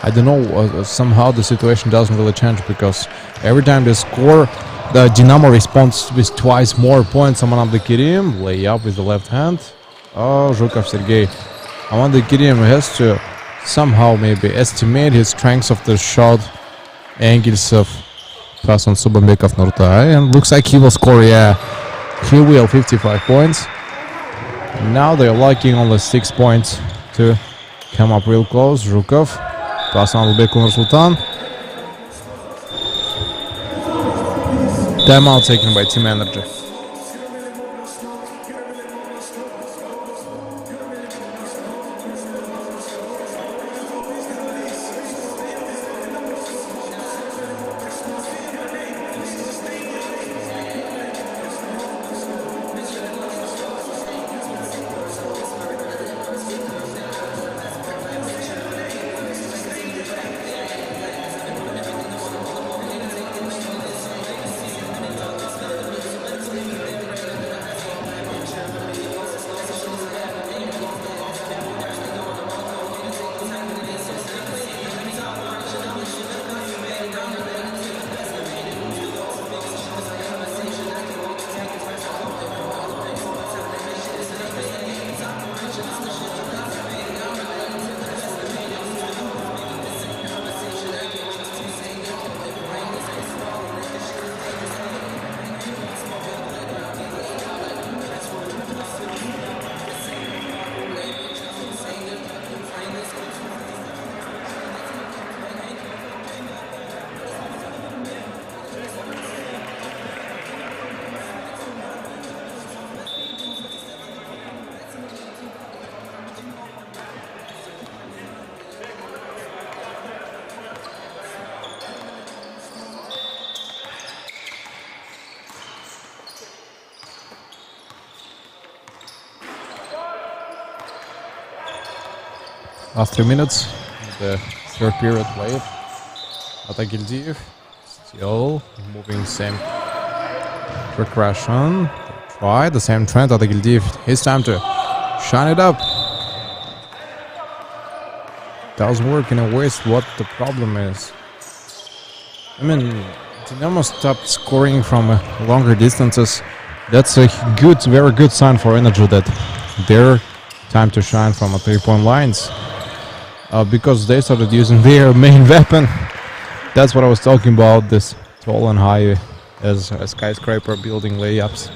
I don't know, somehow the situation doesn't really change, because every time they score, the Dinamo responds with twice more points. Aman Abdukirim, lay up with the left hand. Oh, Zhukov Sergey. Aman Abdukirim has to somehow maybe estimate his strengths of the shot angles of pass on Subambekov Nortai, and looks like he will score. Yeah, he will. 55 points. Now they're lacking only 6 points to come up real close. Zhukov pass on Albeku Nursultan. Timeout taken by Team Energy. Last 3 minutes. The third period play. Atagildiyev still moving same progression. Try the same trend. Atagildiyev. His time to shine it up. Doesn't work in a waste. What the problem is? I mean, Dinamo stopped scoring from longer distances. That's a good, very good sign for Energy that their time to shine from a 3-point lines. Because they started using their main weapon. That's what I was talking about, this tall and high as a skyscraper building layups.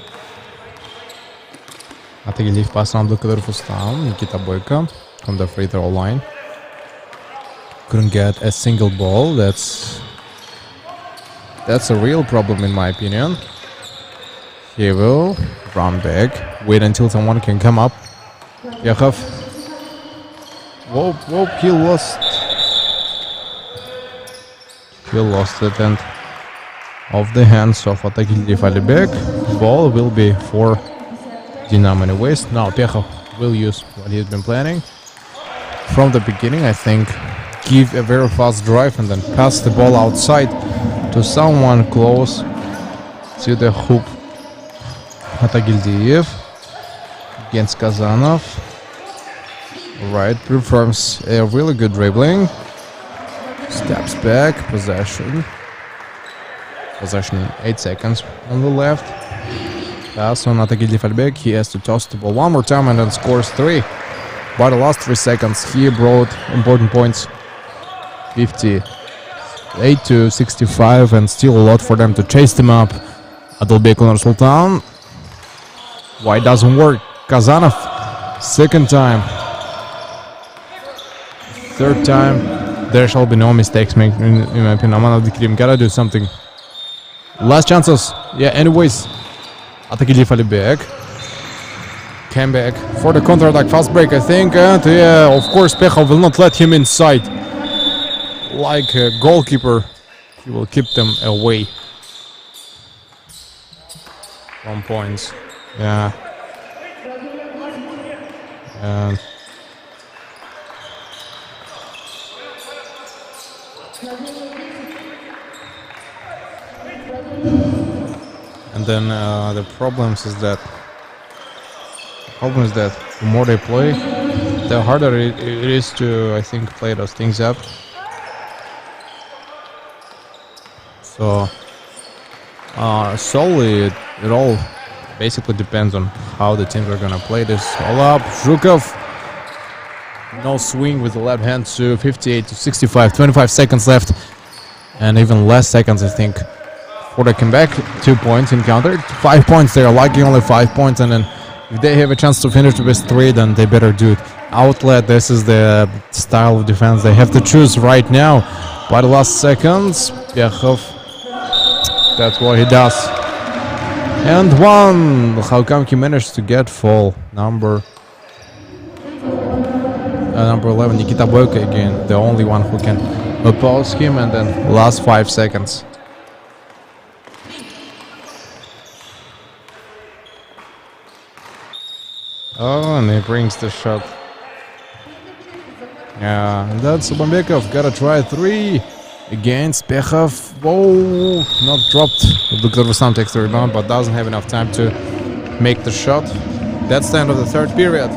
Atagildiyev pass on the first down. Nikita Boyka from the free throw line. Couldn't get a single ball. That's a real problem in my opinion. He will run back. Wait until someone can come up. Yahov. Whoa, he lost. He lost it and off the hands of Atagildiyev back. Ball will be for Dinamo anyways. Now Pechov will use what he's been planning. From the beginning, I think, give a very fast drive and then pass the ball outside to someone close to the hoop. Atagildiyev against Kazanov. Right, performs a really good dribbling. Steps back, possession. Possession 8 seconds on the left. Pass on Atagildiyev back. He has to toss the ball one more time and then scores 3. By the last 3 seconds, he brought important points. 58 to 65, and still a lot for them to chase them up. Adilbek Sultan. Why it doesn't work? Kazanov, second time. Third time. There shall be no mistakes made, in my opinion. Aman Abdulkarim gotta do something. Last chances. Yeah, anyways. Atagildiyev back. Came back for the counter-attack. Fast break, I think. And yeah, of course, Pechov will not let him inside. Like a goalkeeper, he will keep them away from points. Yeah. And then the problem is that the more they play, the harder it is to, I think, play those things up. So solely it all basically depends on how the teams are gonna play this all up. Zhukov, no swing with the left hand to 58 to 65, 25 seconds left, and even less seconds I think for the comeback. 2 points encountered, 5 points. They are liking only 5 points, and then if they have a chance to finish with 3, then they better do it. Outlet, this is the style of defense they have to choose right now. By the last seconds, Pechov, that's what he does. And one. How come he managed to get fall? Number 11, Nikita Boyka again, the only one who can oppose him. And then last 5 seconds. Oh, and he brings the shot. Yeah, and that's Subambekov. Gotta try 3 against Pechov. Whoa, not dropped. Duklarvasam takes the rebound, but doesn't have enough time to make the shot. That's the end of the third period.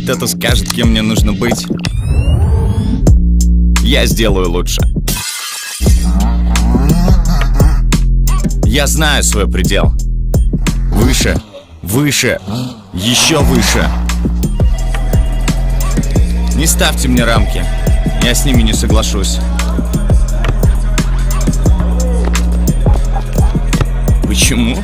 Кто-то скажет, кем мне нужно быть. Я сделаю лучше. Я знаю свой предел. Выше, выше, еще выше. Не ставьте мне рамки, я с ними не соглашусь. Почему?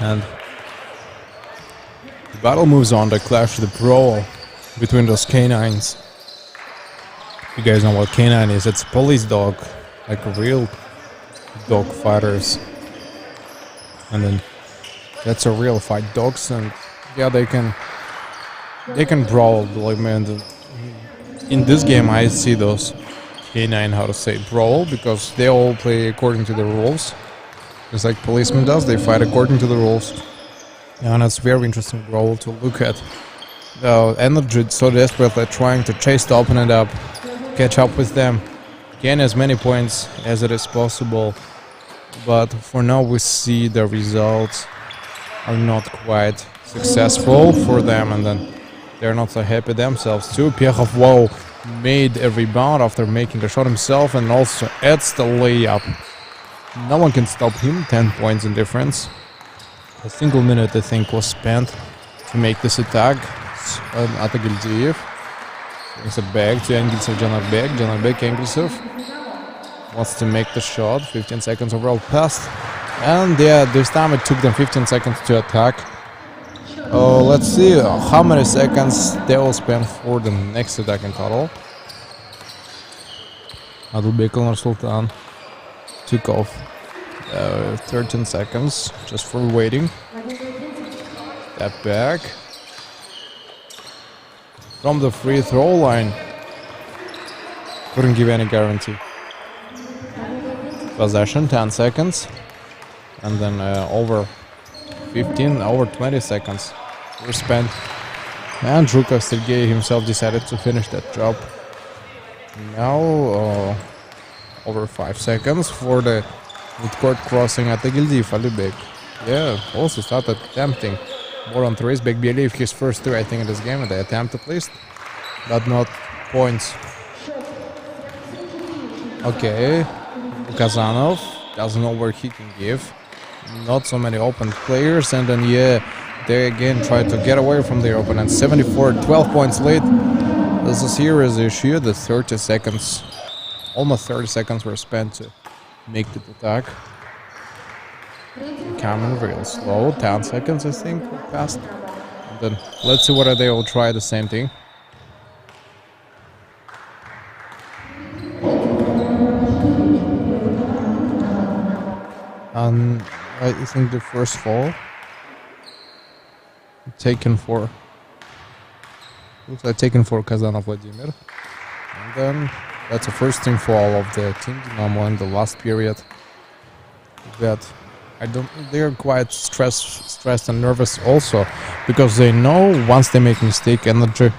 And the battle moves on, the clash, the brawl between those canines. You guys know what canine is? It's police dog, like real dog fighters. And then that's a real fight. Dogs, and yeah, they can brawl, believe me. And in this game I see those canine, how to say, brawl, because they all play according to the rules. Just like policeman does, they fight according to the rules. And it's very interesting brawl to look at. The energy so desperately trying to chase the opponent up, catch up with them, gain as many points as it is possible. But for now we see the results are not quite successful for them, and then they're not so happy themselves too. Piechov, wow, made a rebound after making a shot himself, and also adds the layup. No one can stop him. 10 points in difference. A single minute, I think, was spent to make this attack. Atagildiyev brings it back to Engelsov, Janarbek. Janarbek, Engelsov wants to make the shot. 15 seconds overall passed. And yeah, this time it took them 15 seconds to attack. Let's see how many seconds they will spend for the next attack in total. Adilbek Sultan took off 13 seconds just for waiting. Step back from the free throw line. Couldn't give any guarantee. Possession, 10 seconds. And then over 20 seconds were spent. And Zhukov Sergei himself decided to finish that job. Now over 5 seconds for the mid-court crossing at the Gildiv Alibek. Yeah, also started attempting more on threes. Bekbieleiv, his first three I think in this game, and they attempt at least, but not points. Okay, Kazanov doesn't know where he can give. Not so many open players, and then yeah, they again try to get away from their opponent. 74, 12 points late. This is a serious issue. The 30 seconds, almost 30 seconds were spent to make the attack. Coming real slow. 10 seconds I think passed. And then let's see whether they will try the same thing. I think the first fall taken for, looks like taken for Kazanov Vladimir. And then that's the first team fall of the team Dinamo in the last period. That they're quite stressed and nervous also, because they know once they make a mistake, energy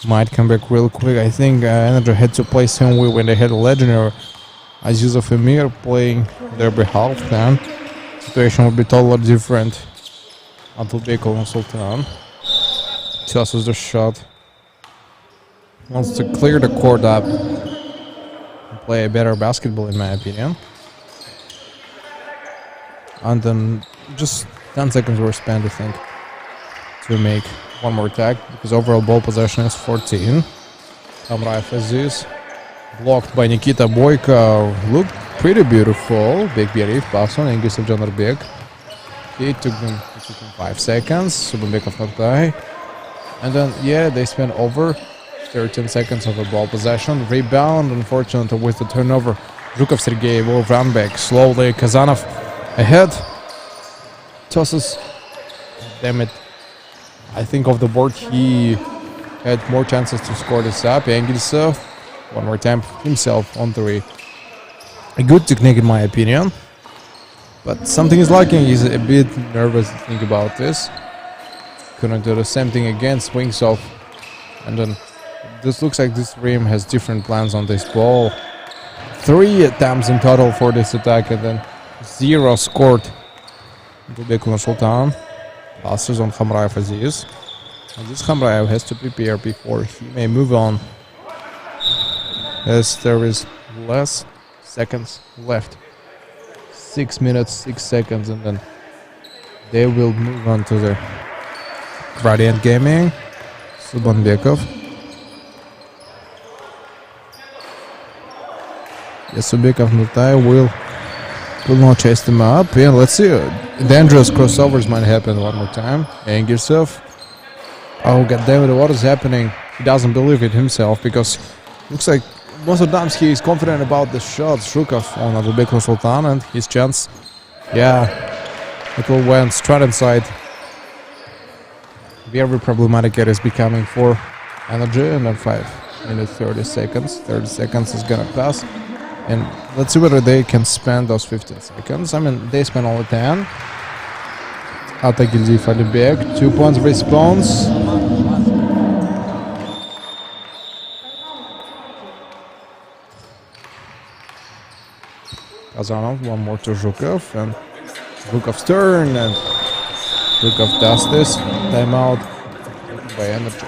might come back real quick. I think energy had to play same way when they had a legendary Azizov Emir playing their behalf. Then situation would be totally different. Adilbek Sultan tosses the shot, wants to clear the court up and play a better basketball in my opinion. And then just 10 seconds were spent I think to make one more attack, because overall ball possession is 14. Hamraev Aziz blocked by Nikita Boyko, looked pretty beautiful. Bekbieleiv pass on Engelsov Janarbek. It took them 5 seconds. Subambekov Nortai. And then yeah, they spent over 13 seconds of a ball possession. Rebound, unfortunately, with the turnover. Zhukov Sergei will run back slowly. Kazanov ahead. Tosses. Damn it. I think off the board he had more chances to score this up. Engelsov one more time himself on three. A good technique in my opinion, but something is lacking. He's a bit nervous to think about this. Couldn't do the same thing again. Swings off, and then this looks like this Rim has different plans on this ball. 3 attempts in total for this attack, and then 0 scored. Adilbek Sultan passes on Hamraev Aziz. And this Hamraev has to prepare before he may move on, as there is less seconds left. 6 minutes, 6 seconds, and then they will move on to the Radiant Gaming. Subambekov. Subambekov Nutai will will not chase them up. Yeah, let's see. Dangerous crossovers might happen one more time. Angersov. Oh, goddammit, what is happening? He doesn't believe it himself because looks like most of the times he is confident about the shots. Zhukov on Adilbek Nursultan and his chance. Yeah, it will went straight inside. Very problematic it is becoming for energy, and then 5 minutes 30 seconds. 30 seconds is gonna pass. And let's see whether they can spend those 15 seconds. I mean, they spent only 10. Atagildi Falibek, 2 points response. Kazanov, one more to Zhukov, and Zhukov's turn, and Zhukov does this. Timeout by energy.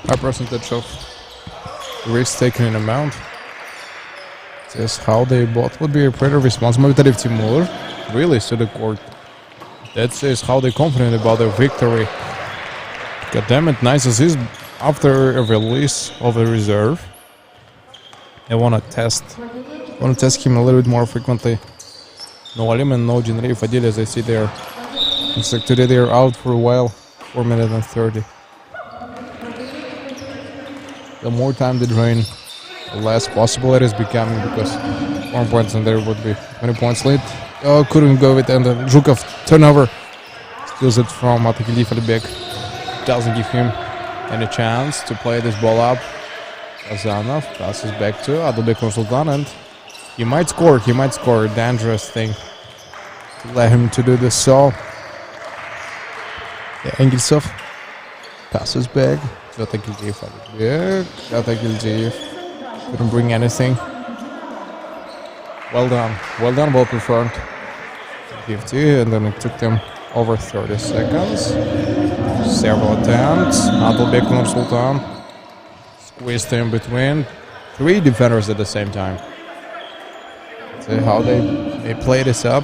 High percentage of risk taken in amount. Says how they both would be pretty responsible. Timur really to the court. That says how they're confident about their victory. God damn it, nice assist after a release of the reserve. I wanna test him a little bit more frequently. No Alim and no Jinri Fadil, as I see there. Looks like today they're out for a while. 4 minutes and 30. The more time they drain, the less possible it is becoming, because 1 points and there would be 20 points lead. Oh, couldn't go with it, and then Zhukov turnover steals it from Atakili Falibek. Doesn't give him any chance to play this ball up. Kazanov passes back to Adilbek Nursultan, and he might score. A dangerous thing to let him to do this. So yeah, Engelsov passes back. Atagildi couldn't bring anything. Well done, well performed. 50, and then it took them over 30 seconds. Several attempts. Adilbek Nursultan squeezed in between 3 defenders at the same time. See how they play this up.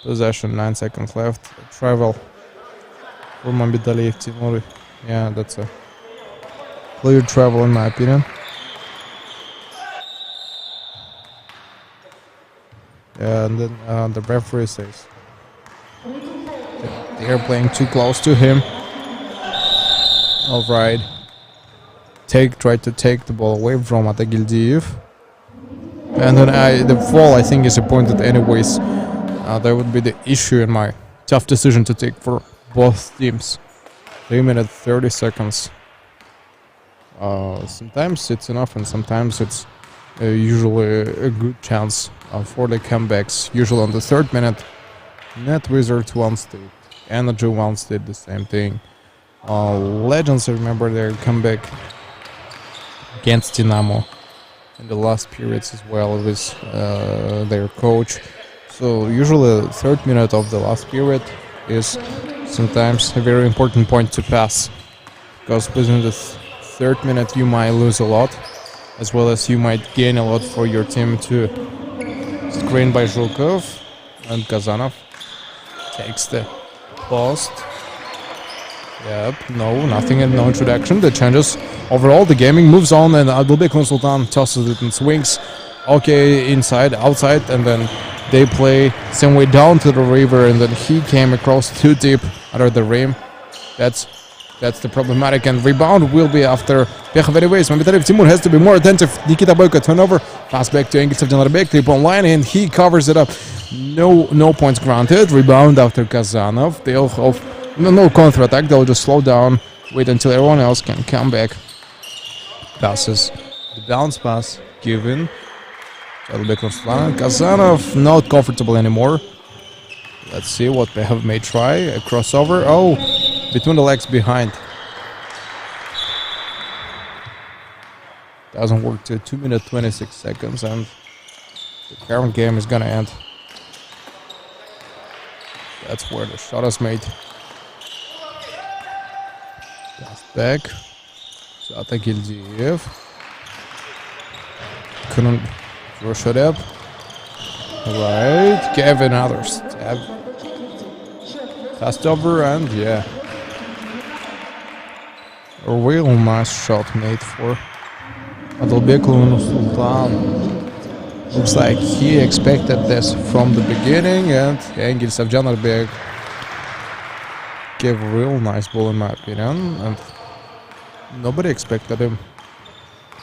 Possession, 9 seconds left. Travel for Mambidaliyev Timur. Yeah, that's a clear travel in my opinion. Yeah, and then the referee says they are playing too close to him. Alright. Try to take the ball away from Atagildiyev. And then the fall I think is appointed anyways. That would be the issue in my tough decision to take for both teams. 3 minutes 30 seconds. Sometimes it's enough, and sometimes it's usually a good chance for the comebacks. Usually on the 3rd minute, Net Wizards once did, Energy once did the same thing. Legends, I remember their comeback against Dinamo in the last periods as well with their coach. So usually the 3rd minute of the last period is sometimes a very important point to pass, because within the 3rd minute you might lose a lot, as well as you might gain a lot for your team too. Screen by Zhukov, and Kazanov takes the Post. Yep, no, nothing and no introduction. The changes overall. The gaming moves on, and Abdulbek Sultan tosses it and swings. Okay, inside, outside, and then they play same way down to the river, and then he came across too deep under the rim. That's the problematic, and rebound will be after Pekha very ways. Mambitarif Timur has to be more attentive. Nikita Boyko turnover. Pass back to Engels of Janarbek. 3-point line, and he covers it up. No points granted. Rebound after Kazanov. They'll hope no counter-attack. They'll just slow down. Wait until everyone else can come back. Passes. The bounce pass given. Kazanov not comfortable anymore. Let's see what they have made try. A crossover. Oh, between the legs behind. Doesn't work to 2 minutes 26 seconds, and the current game is gonna end. That's where the shot is made. Pass back. Zata Gildiev. Couldn't rush it up. Right. Gave another stab. Passed over, and yeah. A real nice shot made for Abdulbek Sultan. Looks like he expected this from the beginning, and Engels of Janarbek gave a real nice ball in my opinion, and nobody expected him.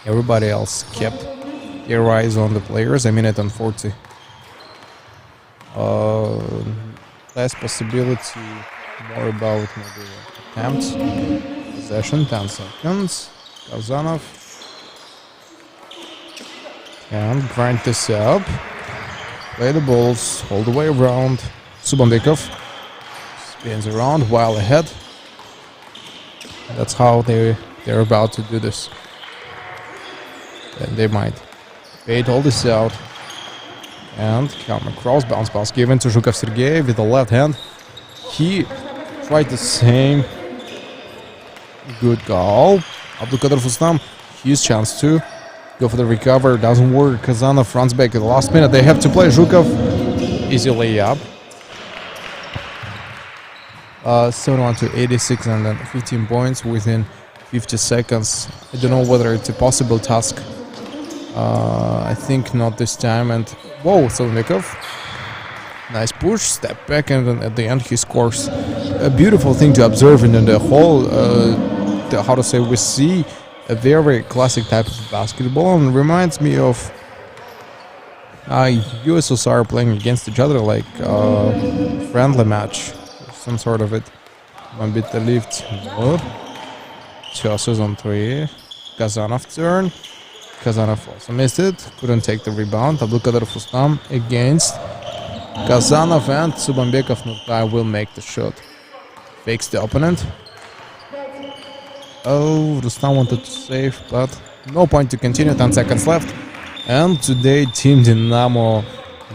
Everybody else kept their eyes on the players. A minute and 40. Less possibility, more about maybe attempts. Possession, 10 seconds. Kazanov. And grind this up. Play the balls all the way around. Subambekov spins around while ahead. That's how they're about to do this. And they might bait all this out and come across. Bounce pass given to Zhukov Sergey with the left hand. He tried the same. Good goal. Abdulkadir Fustam, his chance to go for the recover. Doesn't work. Kazanov runs back at the last minute. They have to play Zhukov. Easy layup. 71 to 86, and then 15 points within 50 seconds. I don't know whether it's a possible task. I think not this time. And whoa, Solnikov. Nice push, step back, and then at the end he scores. A beautiful thing to observe, and in the whole, how to say, we see a very classic type of basketball, and reminds me of USSR playing against each other, like friendly match, some sort of it. One bit the lift. Tosses on 3. Kazanov turn. Kazanov also missed it. Couldn't take the rebound. Abdulkadir Fustam against Kazanov, and Subambekov Nurtai will make the shot. Fakes the opponent. Oh, Rustam wanted to save, but no point to continue. 10 seconds left. And today Team Dinamo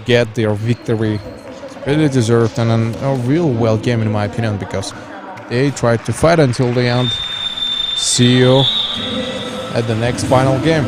get their victory. It's really deserved, and a real well game in my opinion, because they tried to fight until the end. See you at the next final game.